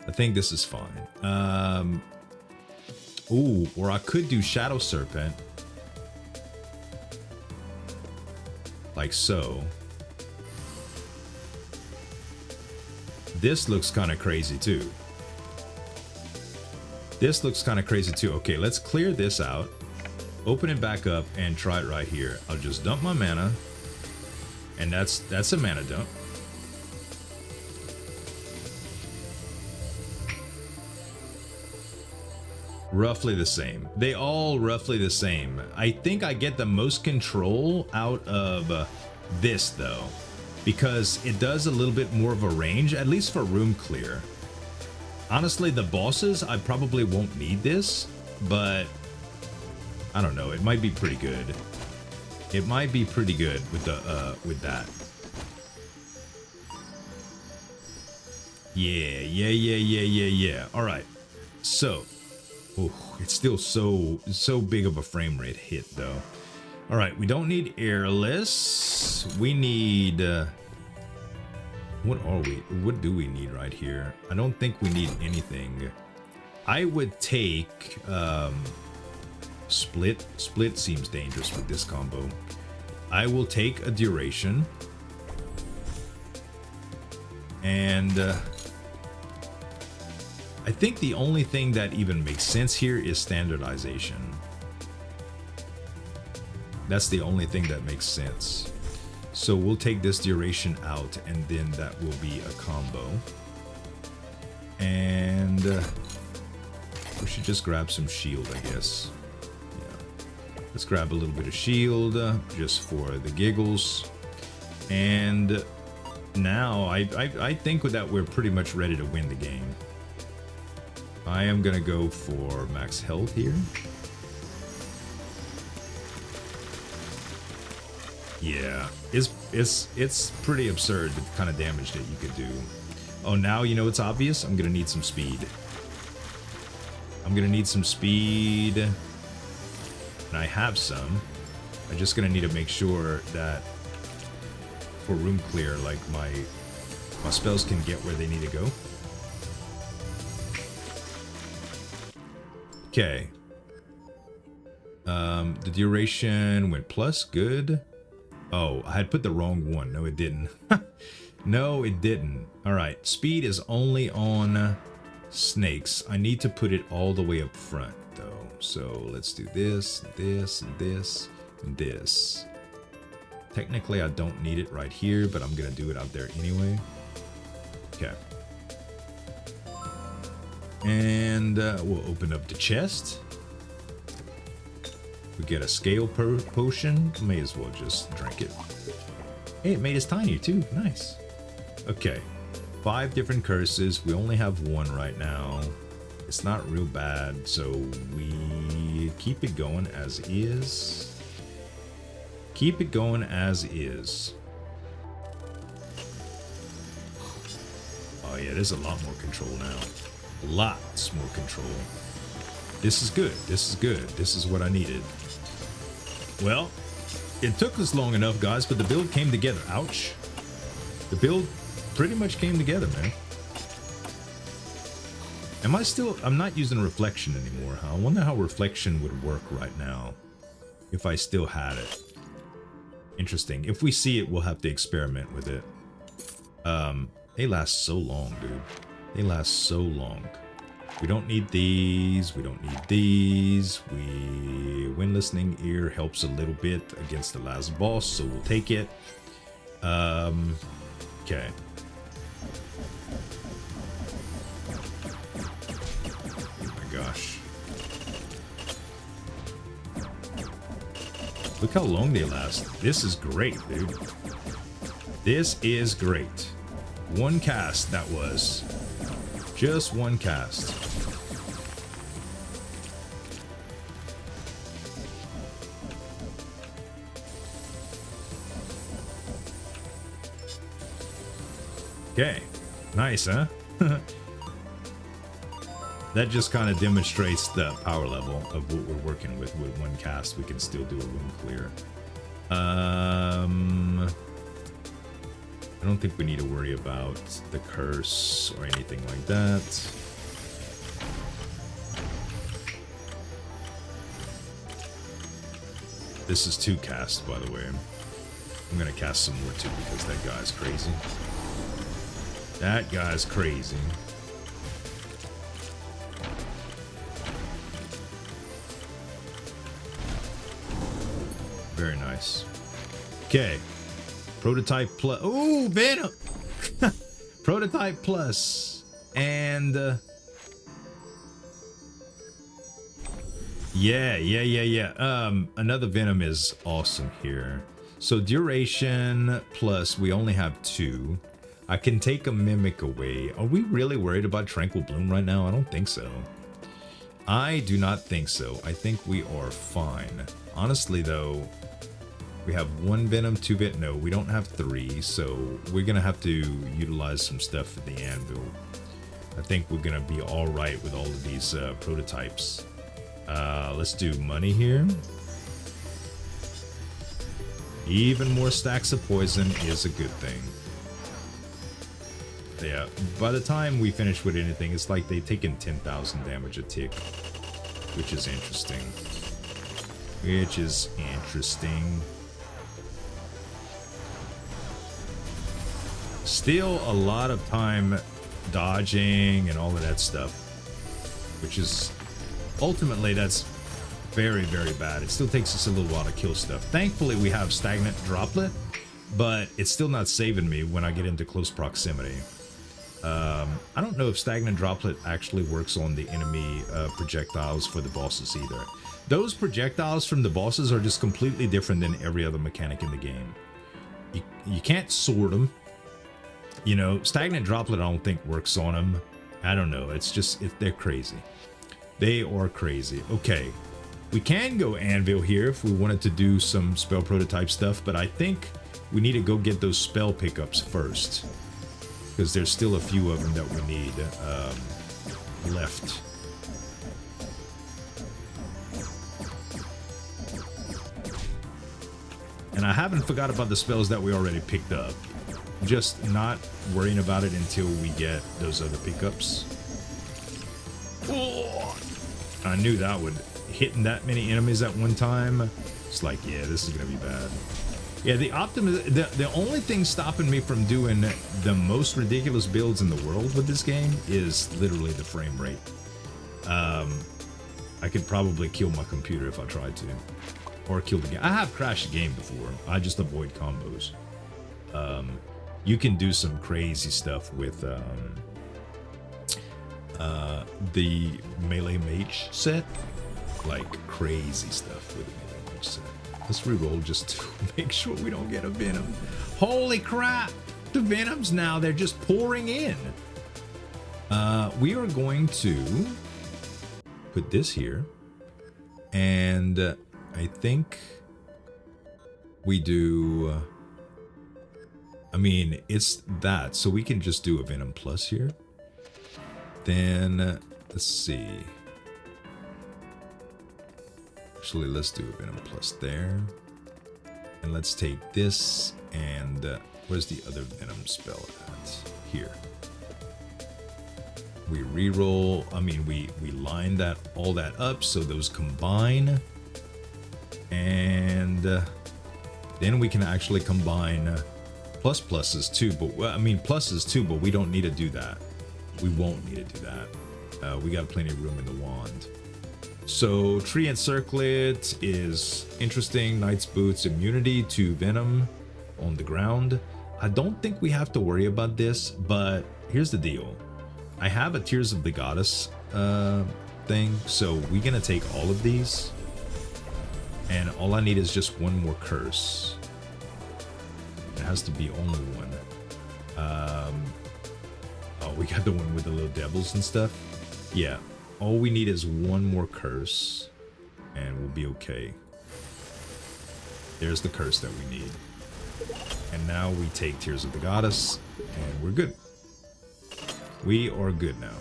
I think this is fine. Ooh, or I could do Shadow Serpent. Like so. This looks kind of crazy too. This looks kind of crazy too. Okay, let's clear this out. Open it back up and try it right here. I'll just dump my mana. And that's a mana dump. Roughly the same. They all roughly the same. I think I get the most control out of this though, because it does a little bit more of a range, at least for room clear. Honestly, the bosses, I probably won't need this, but I don't know. It might be pretty good. It might be pretty good with the with that. Yeah. All right. So. Oh, it's still so big of a frame rate hit though. All right, we don't need airless. We need what are we? What do we need right here? I don't think we need anything. I would take split. Split seems dangerous with this combo. I will take a duration and I think the only thing that even makes sense here is standardization. That's the only thing that makes sense. So we'll take this duration out and then that will be a combo. And we should just grab some shield, I guess. Yeah. Let's grab a little bit of shield just for the giggles. And now I think that we're pretty much ready to win the game. I am gonna go for max health here. Yeah, it's pretty absurd the kind of damage that you could do. Oh, now you know it's obvious. I'm gonna need some speed. I'm gonna need some speed, and I have some. I'm just gonna need to make sure that for room clear, like my spells can get where they need to go. Okay. The duration went plus, good. Oh, I had put the wrong one. No, it didn't. No, it didn't. All right, speed is only on snakes. I need to put it all the way up front though. So let's do this, this, and this, and this. Technically, I don't need it right here, but I'm gonna do it out there anyway. Okay. And we'll open up the chest. We get a scale potion. May as well just drink it. Hey, it made us tiny too. Nice. Okay. 5 different curses. We only have 1 right now. It's not real bad, so we keep it going as is. Keep it going as is. Oh yeah, there's a lot more control now. Lots more control. This is good. This is good. This is what I needed. Well, it took us long enough, guys, but the build came together. Ouch. The build pretty much came together, man. I'm not using reflection anymore, huh? I wonder how reflection would work right now if I still had it. Interesting. If we see it, we'll have to experiment with it. They last so long, dude. They last so long. We don't need these. We don't need these. Wind Listening Ear helps a little bit against the last boss, so we'll take it. Okay. Oh my gosh. Look how long they last. This is great, dude. This is great. 1 cast, that was. Just 1 cast. Okay. Nice, huh? That just kind of demonstrates the power level of what we're working with. With 1 cast, we can still do a room clear. I don't think we need to worry about the curse or anything like that. This is 2 casts, by the way. I'm gonna cast some more too because that guy's crazy. That guy's crazy. Very nice. Okay. Prototype plus. Ooh, Venom! Prototype plus. And. Yeah. Another Venom is awesome here. So duration plus, we only have 2. I can take a Mimic away. Are we really worried about Tranquil Bloom right now? I don't think so. I do not think so. I think we are fine. Honestly, though, we have 1 Venom, 2 Venom. No, we don't have 3, so we're gonna have to utilize some stuff for the anvil. I think we're gonna be all right with all of these prototypes. Let's do money here. Even more stacks of poison is a good thing. Yeah, by the time we finish with anything, it's like they've taken 10,000 damage a tick, which is interesting. Still a lot of time dodging and all of that stuff, which is ultimately that's very, very bad. It still takes us a little while to kill stuff. Thankfully, we have Stagnant Droplet, but it's still not saving me when I get into close proximity. I don't know if Stagnant Droplet actually works on the enemy projectiles for the bosses either. Those projectiles from the bosses are just completely different than every other mechanic in the game. You can't sword them. You know, Stagnant Droplet I don't think works on them. I don't know. It's just, they're crazy. They are crazy. Okay. We can go Anvil here if we wanted to do some spell prototype stuff, but I think we need to go get those spell pickups first, because there's still a few of them that we need left. And I haven't forgot about the spells that we already picked up. Just not worrying about it until we get those other pickups. Oh, I knew that would hitting that many enemies at one time, it's like, yeah, this is gonna be bad. Yeah, the only thing stopping me from doing the most ridiculous builds in the world with this game is literally the frame rate. I could probably kill my computer if I tried to, or kill the game. I have crashed the game before. I just avoid combos. You can do some crazy stuff with the melee mage set, like crazy stuff with the melee mage set. Let's reroll just to make sure we don't get a venom. Holy crap! The venoms now, they're just pouring in. We are going to put this here. And I think we do... I mean, it's that. So we can just do a venom plus here. Then, let's see. Actually, let's do a venom plus there. And let's take this and where's the other venom spell at? Here. We reroll. I mean, we line that all that up so those combine. And then we can actually combine pluses too. But well, I mean pluses too, but we don't need to do that. We won't need to do that. We got plenty of room in the wand. So Tree and Circlet is interesting. Knight's Boots, immunity to venom on the ground. I don't think we have to worry about this, but here's the deal. I have a Tears of the Goddess thing, so we're gonna take all of these. And all I need is just one more curse. It has to be only one. Oh, we got the one with the little devils and stuff. Yeah. All we need is one more curse, and we'll be okay. There's the curse that we need. And now we take Tears of the Goddess, and we're good. We are good now.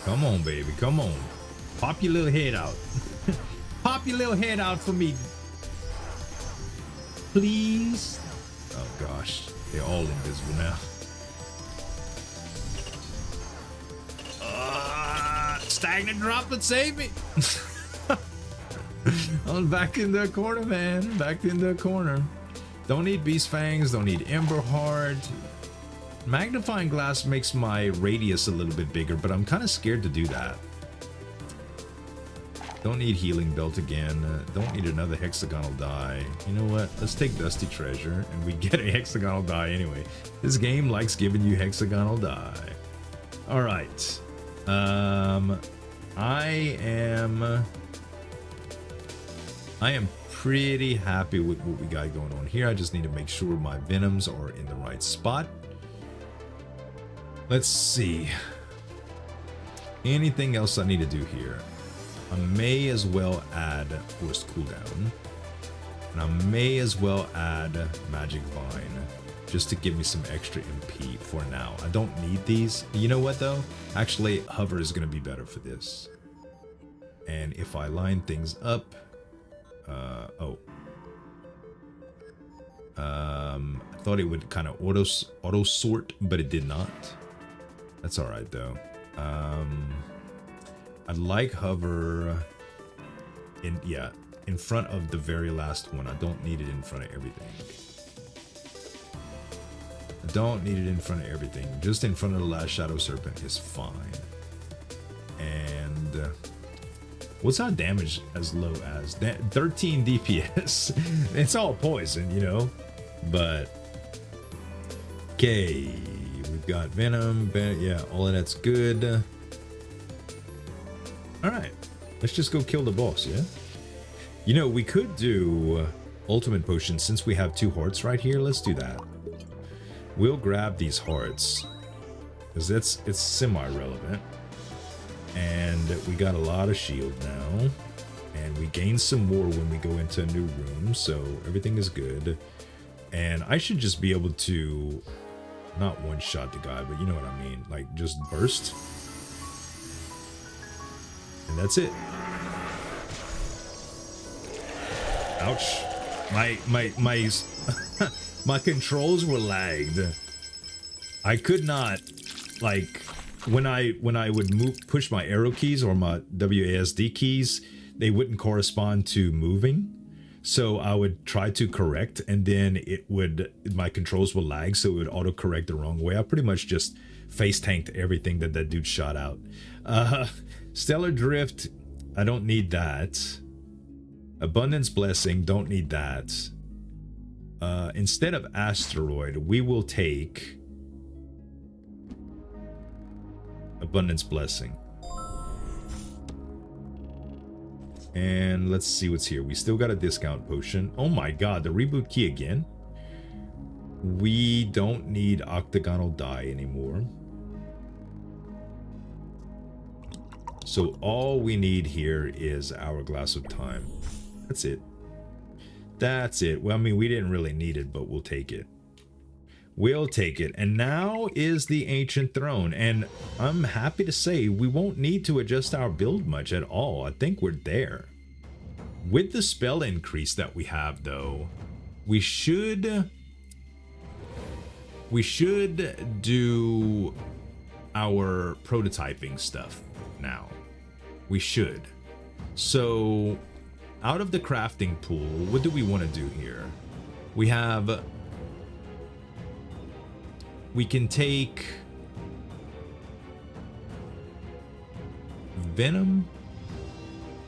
Come on, baby, come on. Pop your little head out. Pop your little head out for me. Please. Oh gosh, they're all invisible now. Stagnant droplet, save me. I'm back in the corner, man. Back in the corner. Don't need Beast Fangs, don't need Ember Heart. Magnifying Glass makes my radius a little bit bigger, but I'm kind of scared to do that. Don't need Healing Belt again. Don't need another hexagonal die. You know what? Let's take Dusty Treasure, and we get a hexagonal die anyway. This game likes giving you hexagonal die. All right. I am pretty happy with what we got going on here. I just need to make sure my venoms are in the right spot. Let's see. Anything else I need to do here? I may as well add Forced Cooldown. And I may as well add Magic Vine. Just to give me some extra MP for now. I don't need these. You know what though? Actually, Hover is going to be better for this. And if I line things up... I thought it would kind of auto sort, but it did not. That's all right though. I'd like Hover in front of the very last one. I don't need it in front of everything. I don't need it in front of everything. Just in front of the last Shadow Serpent is fine. And what's our damage as low as? 13 DPS. It's all poison, you know. But okay, we've got Venom. Yeah, all of that's good. All right, let's just go kill the boss. Yeah. You know, we could do Ultimate Potion since we have 2 hearts right here. Let's do that. We'll grab these hearts because it's semi-relevant, and we got a lot of shield now, and we gain some more when we go into a new room, so everything is good. And I should just be able to not one-shot the guy, but you know what I mean, like just burst, and that's it. Ouch. My My controls were lagged. I could not, like, when I would push my arrow keys or my WASD keys, they wouldn't correspond to moving. So I would try to correct, and then my controls would lag, so it would auto-correct the wrong way. I pretty much just face tanked everything that dude shot out. Stellar Drift, I don't need that. Abundance Blessing, don't need that. Instead of Asteroid, we will take Abundance Blessing. And let's see what's here. We still got a discount potion. Oh my god, the reboot key again? We don't need octagonal die anymore. So all we need here is Hourglass of Time. That's it. That's it. Well, I mean, we didn't really need it, but we'll take it. We'll take it. And now is the Ancient Throne. And I'm happy to say we won't need to adjust our build much at all. I think we're there. With the spell increase that we have, though, we should do our prototyping stuff now. We should. So, out of the crafting pool, what do we want to do here? We can take venom.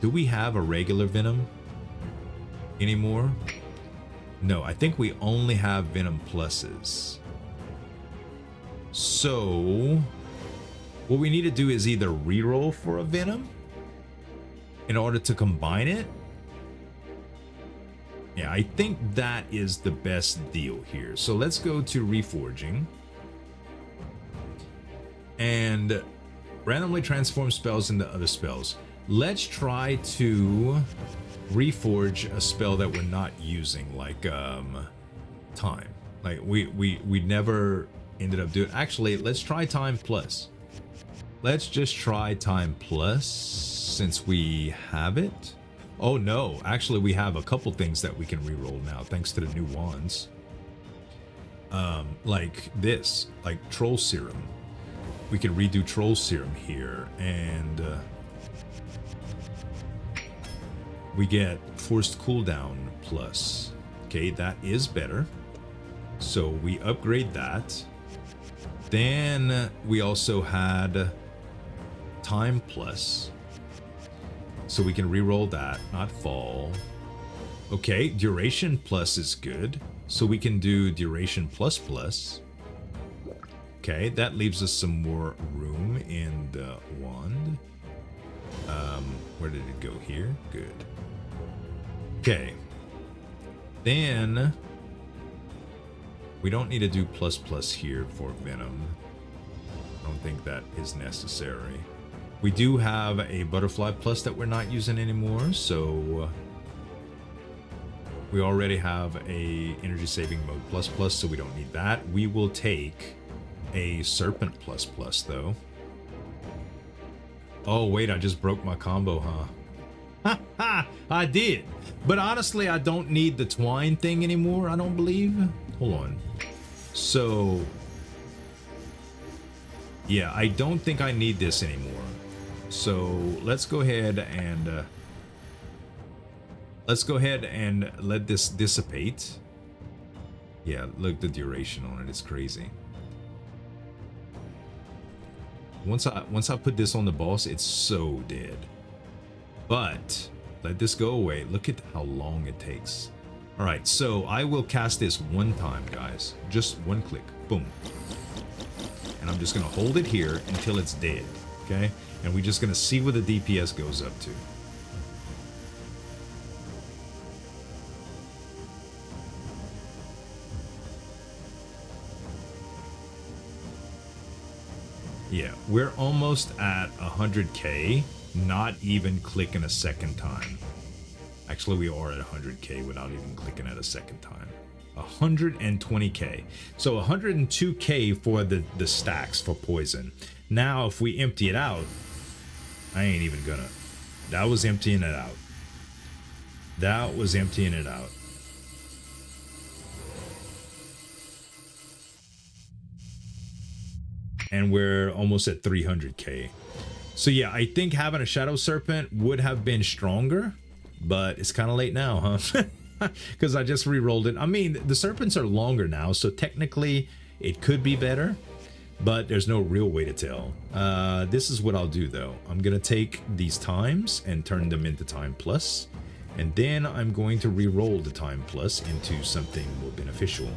Do we have a regular venom anymore? No, I think we only have venom pluses. So what we need to do is either reroll for a venom in order to combine it. Yeah, I think that is the best deal here. So let's go to reforging and randomly transform spells into other spells. Let's try to reforge a spell that we're not using, like time. Like we never ended up doing. Actually, let's try time plus. Let's just try time plus since we have it. Oh no, actually we have a couple things that we can reroll now thanks to the new wands. Like this, like Troll Serum. We can redo Troll Serum here, and we get Forced Cooldown plus. Okay, that is better. So we upgrade that. Then we also had Time plus. So we can reroll that, not fall. Okay, Duration plus is good. So we can do Duration plus plus. Okay, that leaves us some more room in the wand. Where did it go here? Good. Okay. Then we don't need to do plus plus here for venom. I don't think that is necessary. We do have a butterfly plus that we're not using anymore, so we already have a energy saving mode plus plus, so we don't need that. We will take a serpent plus plus though. Oh wait, I just broke my combo, huh? Ha ha! I did. But honestly, I don't need the twine thing anymore, I don't believe. Hold on. So yeah, I don't think I need this anymore. So let's go ahead and let this dissipate. Yeah, look, the duration on it is crazy. Once I put this on the boss, it's so dead. But let this go away. Look at how long it takes. All right, so I will cast this one time, guys. Just one click. Boom. And I'm just gonna hold it here until it's dead. Okay? And we're just gonna see what the DPS goes up to. Yeah, we're almost at 100k, not even clicking a second time. Actually, we are at 100k without even clicking at a second time. 120k. So 102k for the stacks for poison. Now, if we empty it out, I ain't even gonna. That was emptying it out. That was emptying it out. and we're almost at 300k. So yeah, I think having a Shadow Serpent would have been stronger, but it's kind of late now, huh? Because I just re-rolled it. I mean, the Serpents are longer now, so technically it could be better, but there's no real way to tell. This is what I'll do though. I'm gonna take these times and turn them into time plus, and then I'm going to re-roll the time plus into something more beneficial,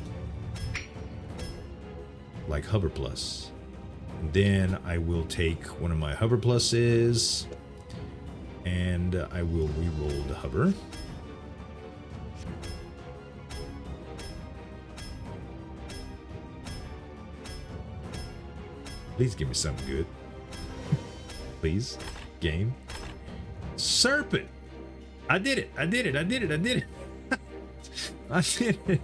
like hover plus. And then I will take one of my hover pluses and I will re-roll the hover. Please give me something good. Please, game. Serpent! I did it! I did it! I did it! I did it! I did it!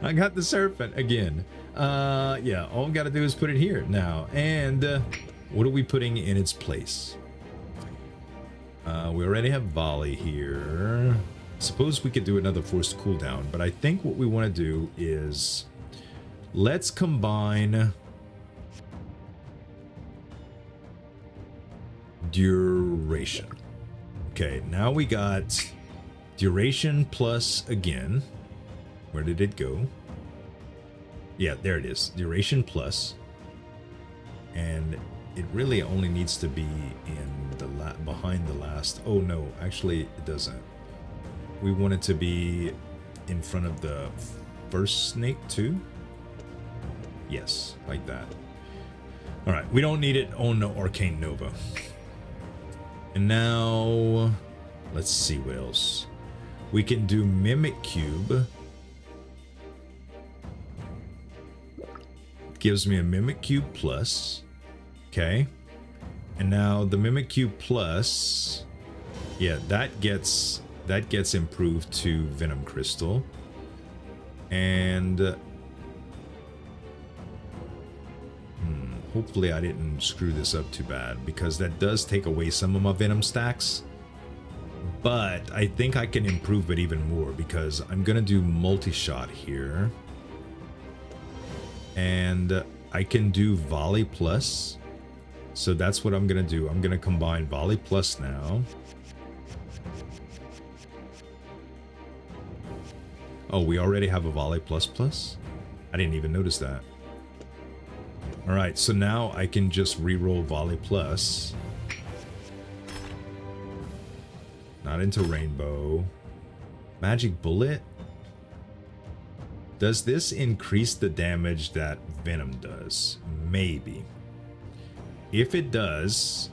I got the Serpent again. Yeah, all we gotta do is put it here now. And what are we putting in its place? We already have volley here. Suppose we could do another forced cooldown, but I think what we want to do is let's combine duration. Okay, now we got duration plus again. Where did it go? Yeah, there it is. Duration plus. And it really only needs to be in the behind the last. Oh no, actually it doesn't. We want it to be in front of the first snake too. Yes, like that. All right, we don't need it on the Arcane Nova. And now let's see what else. We can do Mimic Cube. Gives me a Mimic Cube plus. Okay. And now the Mimic Cube plus, yeah, that gets improved to Venom Crystal. And hopefully I didn't screw this up too bad, because that does take away some of my Venom stacks. But I think I can improve it even more, because I'm gonna do multi-shot here. And I can do Volley Plus. So that's what I'm gonna do. I'm gonna combine Volley Plus now. Oh, we already have a Volley Plus Plus? I didn't even notice that. Alright, so now I can just re-roll Volley Plus. Not into Rainbow. Magic Bullet? Does this increase the damage that Venom does? Maybe. If it does,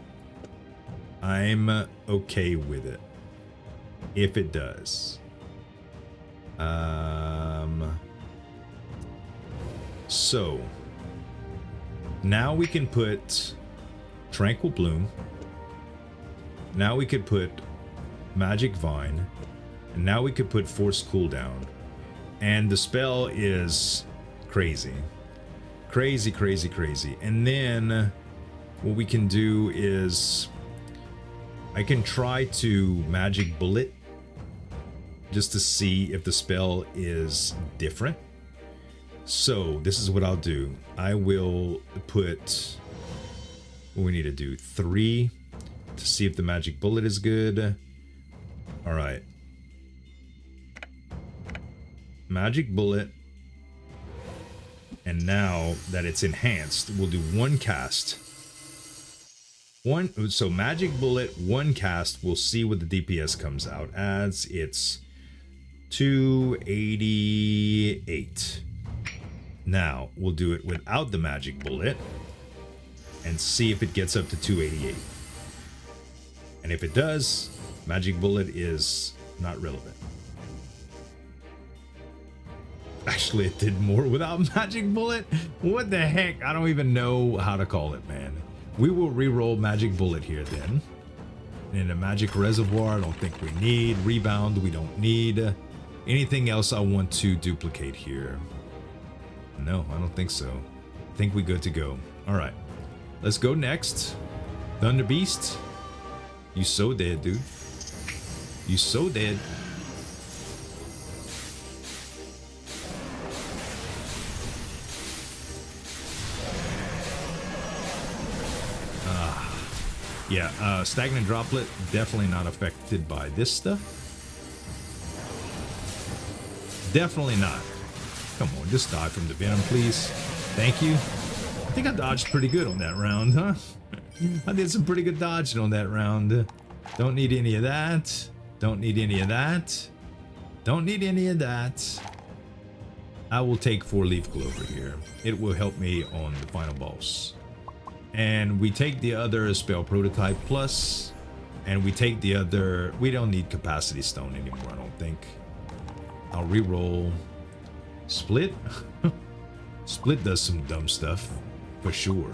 I'm okay with it. If it does. So now we can put Tranquil Bloom. Now we could put Magic Vine. And now we could put Forced Cooldown. And the spell is crazy. Crazy, crazy, crazy. And then what we can do is I can try to Magic Bullet just to see if the spell is different. So this is what I'll do. I will put, what we need to do, 3 to see if the Magic Bullet is good. All right. Magic Bullet. And now that it's enhanced, we'll do 1 cast. So Magic Bullet, 1 cast, we'll see what the DPS comes out as. It's 288. Now we'll do it without the Magic Bullet and see if it gets up to 288. And if it does, Magic Bullet is not relevant. Actually, it did more without Magic Bullet. What the heck? I don't even know how to call it, man. We will re-roll Magic Bullet here then. And a Magic Reservoir, I don't think we need. Rebound, we don't need. Anything else I want to duplicate here? No, I don't think so. I think we good to go. All right, let's go next. Thunder Beast. You so dead, dude. You so dead. Yeah, stagnant droplet, definitely not affected by this stuff. Definitely not. Come on, just die from the venom, please. Thank you. I think I dodged pretty good on that round, huh? I did some pretty good dodging on that round. Don't need any of that. Don't need any of that. Don't need any of that. I will take 4-leaf clover here. It will help me on the final boss. And we take the other spell prototype plus, and we take the other. We don't need capacity stone anymore, I don't think. I'll re-roll. Split. Split does some dumb stuff for sure.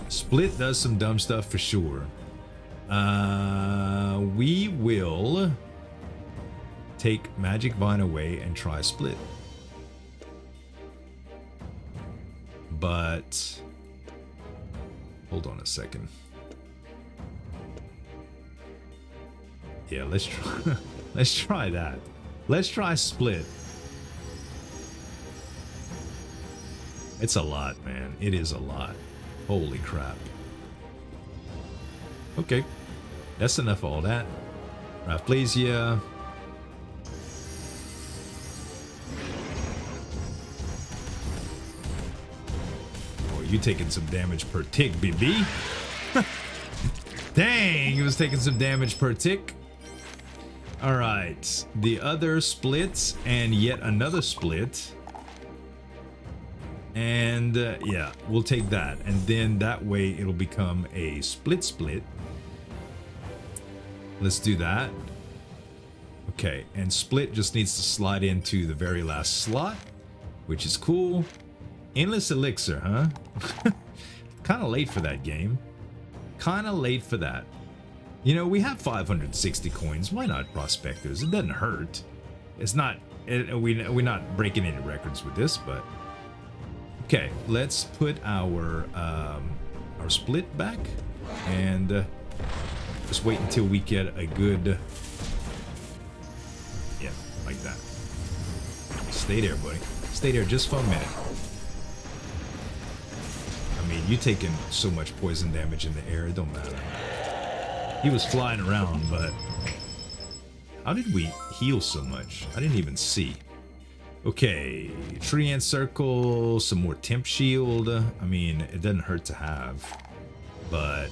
Split does some dumb stuff for sure. We will take Magic Vine away and try Split. But hold on a second. Yeah, let's try let's try that. Let's try Split. It's a lot, man. It is a lot. Holy crap. Okay. That's enough of all that. Rafflesia. Oh, you taking some damage per tick, BB. Dang, he was taking some damage per tick. Alright. The other splits and yet another split. And yeah, we'll take that. And then that way it'll become a split. Let's do that. Okay, and split just needs to slide into the very last slot, which is cool. Endless elixir, huh? Kind of late for that game. Kind of late for that. You know, we have 560 coins. Why not prospectors? It doesn't hurt. It's not. We're not breaking any records with this, but okay. Let's put our split back and just wait until we get a good. Yeah, like that. Stay there, buddy. Stay there just for a minute. I mean, you taking so much poison damage in the air, it don't matter. He was flying around, but how did we heal so much? I didn't even see. Okay, tree ant circle, some more temp shield. I mean, it doesn't hurt to have, but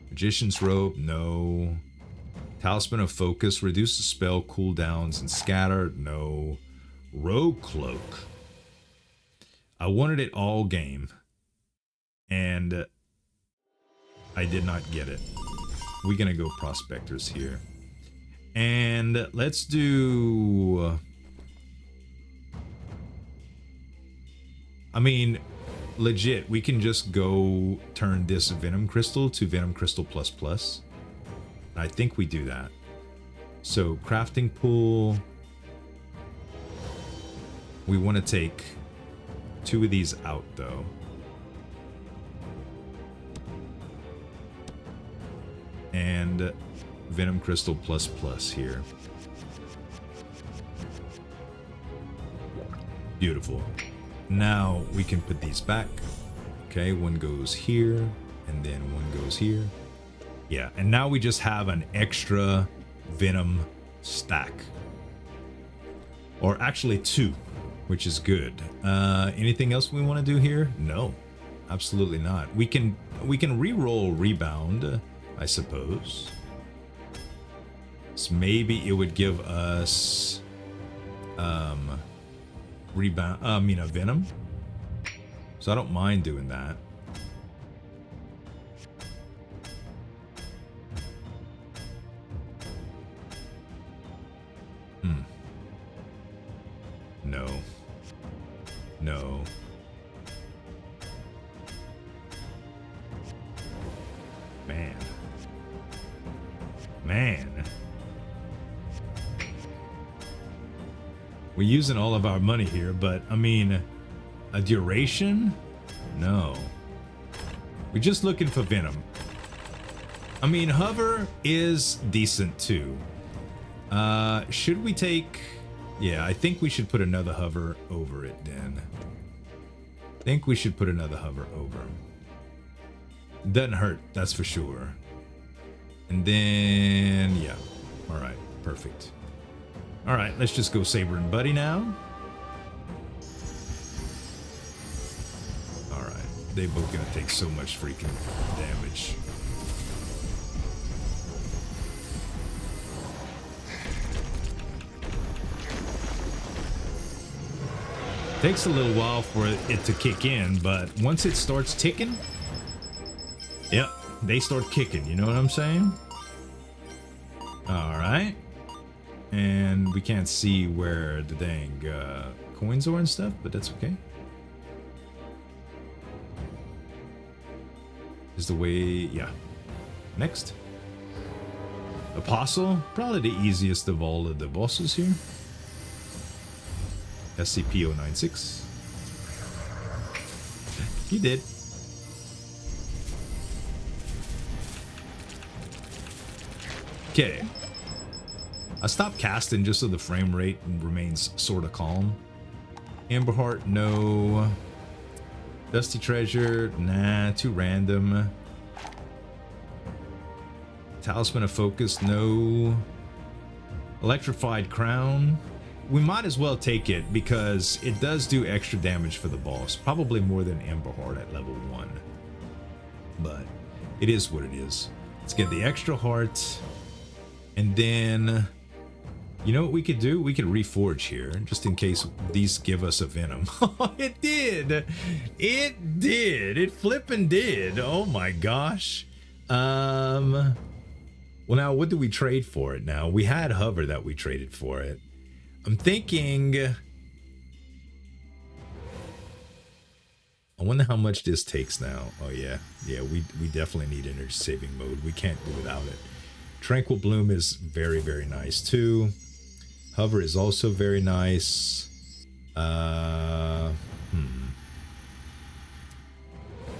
magician's robe, no. Talisman of focus, reduce the spell cooldowns and scatter, no. Rogue cloak. I wanted it all game, and I did not get it. We're gonna go prospectors here. And let's do... I mean, legit, we can just go turn this Venom Crystal to Venom Crystal ++. I think we do that. So, crafting pool. We want to take 2 of these out, though. And Venom Crystal ++ here. Beautiful. Now we can put these back. Okay, one goes here, and then one goes here. Yeah, and now we just have an extra Venom stack. Or actually 2, which is good. Anything else we want to do here? No, absolutely not. We can re-roll Rebound, I suppose. So maybe it would give us Rebound, a Venom. So I don't mind doing that. No. No. Man. We're using all of our money here, but I mean, a duration? No. We're just looking for Venom. I mean, hover is decent too. Should we take... Yeah, I think we should put another hover over it then. I think we should put another hover over. Doesn't hurt, that's for sure. And then, yeah. All right, perfect. All right, let's just go Saber and Buddy now. All right, they both gonna take so much freaking damage. Takes a little while for it to kick in, but once it starts ticking, yep, they start kicking, you know what I'm saying? All right. And we can't see where the dang coins are and stuff, but that's okay. Is the way, yeah. Next. Apostle, probably the easiest of all of the bosses here. SCP-096. He did. Okay. I stopped casting just so the frame rate remains sort of calm. Amber Heart, no. Dusty Treasure, nah, too random. Talisman of Focus, no. Electrified Crown. We might as well take it because it does do extra damage for the boss. Probably more than Amber Heart at level 1. But it is what it is. Let's get the extra heart. And then, you know what we could do? We could reforge here, just in case these give us a venom. It did! It did! It flippin' did! Oh my gosh. Well, now, what do we trade for it now? We had hover that we traded for it. I'm thinking... I wonder how much this takes now. Oh yeah, yeah, we definitely need energy saving mode. We can't do without it. Tranquil Bloom is very, very nice too. Hover is also very nice.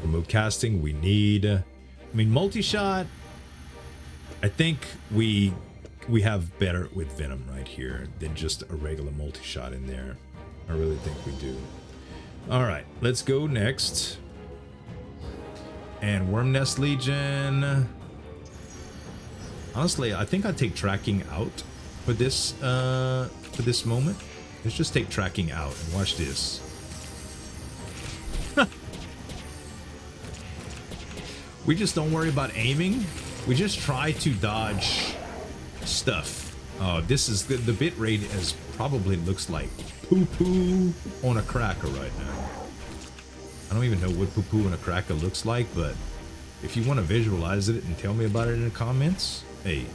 Remove casting, we need... I mean, multi-shot, I think we have better with Venom right here than just a regular multi-shot in there. I really think we do. Alright, let's go next. And Worm Nest Legion. Honestly, I think I'd take tracking out for this moment. Let's just take tracking out and watch this. We just don't worry about aiming. We just try to dodge stuff. Oh, this is the bit rate as probably looks like poo-poo on a cracker right now. I don't even know what poo-poo on a cracker looks like, but if you want to visualize it and tell me about it in the comments, hey,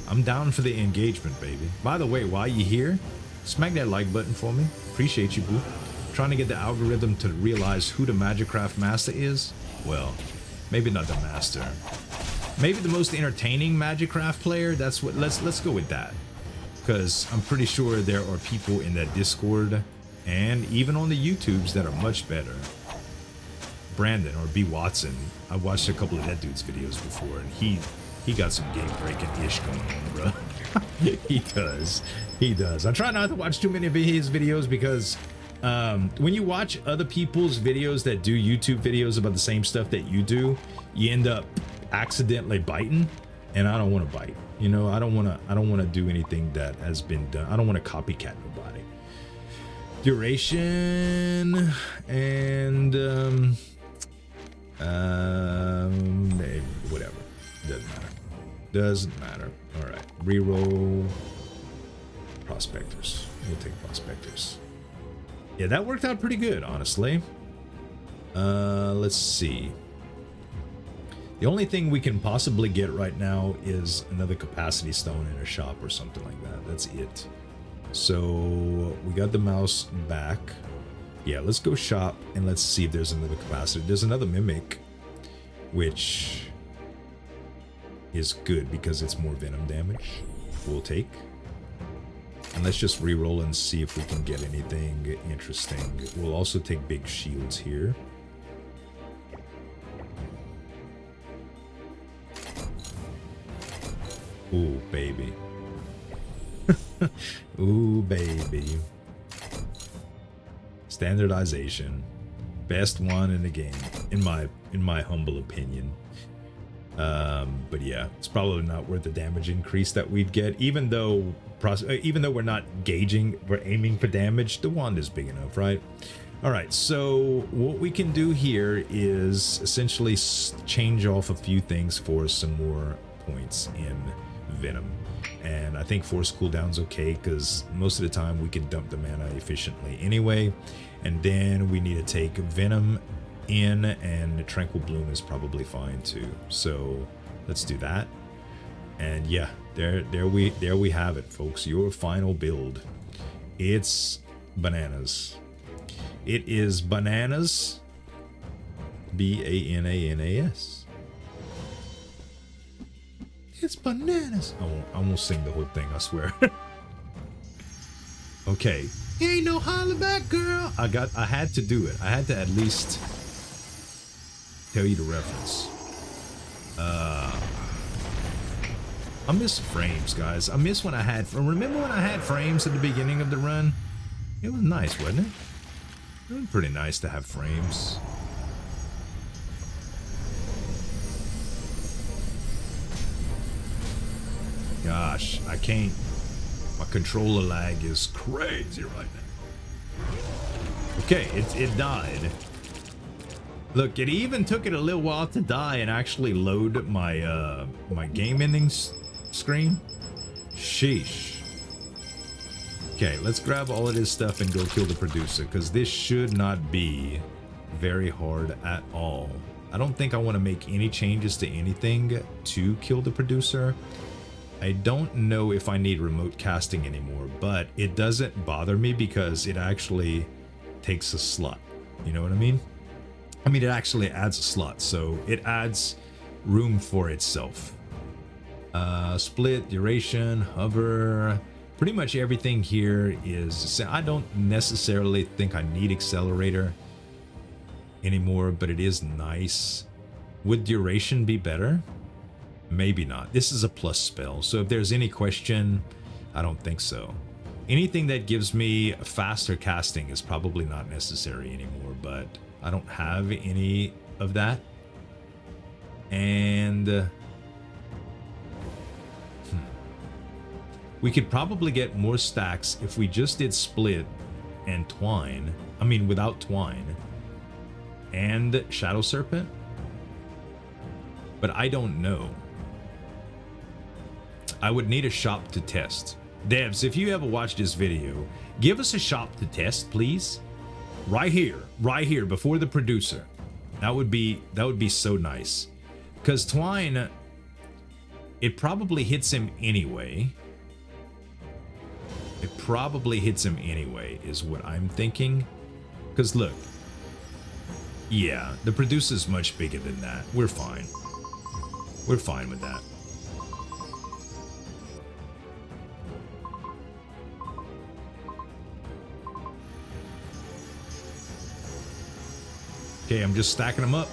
I'm down for the engagement, baby. By the way, while you're here, smack that like button for me. Appreciate you, boo. Trying to get the algorithm to realize who the Magicraft master is? Well, maybe not the master. Maybe the most entertaining Magicraft player. That's what. Let's go with that. Because I'm pretty sure there are people in that Discord and even on the YouTubes that are much better. Brandon or B Watson. I watched a couple of that dude's videos before, and he got some game breaking ish going on, bro. He does. He does. I try not to watch too many of his videos because when you watch other people's videos that do YouTube videos about the same stuff that you do, you end up accidentally biting, and I don't want to bite. You know, I don't want to do anything that has been done. I don't want to copycat nobody. Duration and whatever. Doesn't matter. Doesn't matter. All right. Reroll. Prospectors. We'll take prospectors. Yeah, that worked out pretty good, honestly. Let's see. The only thing we can possibly get right now is another capacity stone in a shop or something like that. That's it. So we got the mouse back. Yeah, let's go shop and let's see if there's another capacity. There's another mimic, which is good because it's more venom damage. We'll take. And let's just reroll and see if we can get anything interesting. We'll also take big shields here. Ooh, baby. Ooh, baby. Standardization. Best one in the game, in my humble opinion. But yeah, it's probably not worth the damage increase that we'd get, even though we're not gauging, we're aiming for damage. The wand is big enough, right? All right, so what we can do here is essentially change off a few things for some more points in venom. And I think force cooldown's okay, because most of the time we can dump the mana efficiently anyway. And then we need to take venom in, and the tranquil bloom is probably fine too. So let's do that. And yeah, there we have it, folks. Your final build. It's bananas. It is bananas. B-A-N-A-N-A-S. It's bananas. I won't sing the whole thing, I swear. Okay. Ain't no holler back, girl. I had to do it. I had to at least tell you the reference. I miss frames, guys. I miss when I had... Remember when I had frames at the beginning of the run? It was nice, wasn't it? It was pretty nice to have frames. Gosh, I can't... My controller lag is crazy right now. Okay, it died. Look, it even took it a little while to die and actually load my my game endings screen. Sheesh. Okay, let's grab all of this stuff and go kill the producer, because this should not be very hard at all. I don't think I want to make any changes to anything to kill the producer. I don't know if I need remote casting anymore, but it doesn't bother me because it actually takes a slot. You know what I mean? I mean, it actually adds a slot, so it adds room for itself. Split, duration, hover, pretty much everything here is... I don't necessarily think I need accelerator anymore, but it is nice. Would duration be better? Maybe not. This is a plus spell, so if there's any question, I don't think so. Anything that gives me faster casting is probably not necessary anymore, but I don't have any of that. And we could probably get more stacks if we just did split and twine. I mean, without twine and shadow serpent, but I don't know. I would need a shop to test. Devs, if you ever watch this video, give us a shop to test, please. Right here, before the producer. That would be so nice. Because twine, it probably hits him anyway. It probably hits him anyway, is what I'm thinking. Because look, yeah, the producer's much bigger than that. We're fine. We're fine with that. Okay, I'm just stacking them up.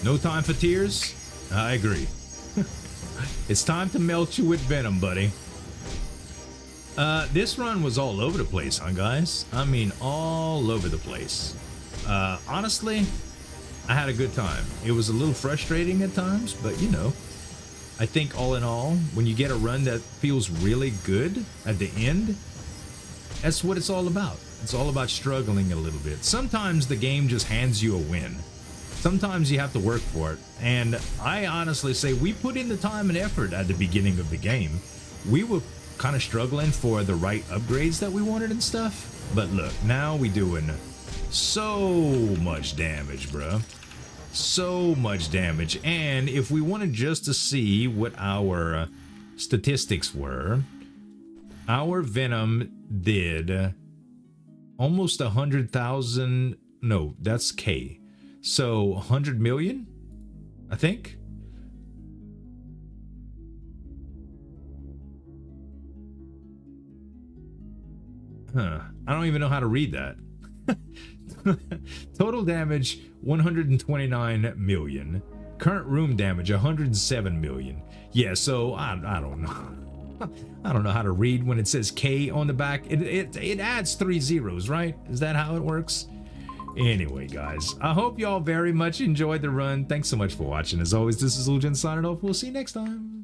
No time for tears? I agree. It's time to melt you with venom, buddy. This run was all over the place, huh, guys? I mean, all over the place. Honestly, I had a good time. It was a little frustrating at times, but you know, I think all in all, when you get a run that feels really good at the end, that's what it's all about. It's all about struggling a little bit. Sometimes the game just hands you a win. Sometimes you have to work for it. And I honestly say we put in the time and effort at the beginning of the game. We were kind of struggling for the right upgrades that we wanted and stuff. But look, now we doing so much damage, bruh. So much damage. And if we wanted just to see what our statistics were, our venom did almost 100,000. No, that's K. So 100 million, I think. Huh. I don't even know how to read that. Total damage 129 million. Current room damage 107 million. Yeah, so I don't know. I don't know how to read when it says K on the back. It adds 3 zeros, right? Is that how it works? Anyway, guys, I hope y'all very much enjoyed the run. Thanks so much for watching. As always, this is Zueljin signing off. We'll see you next time.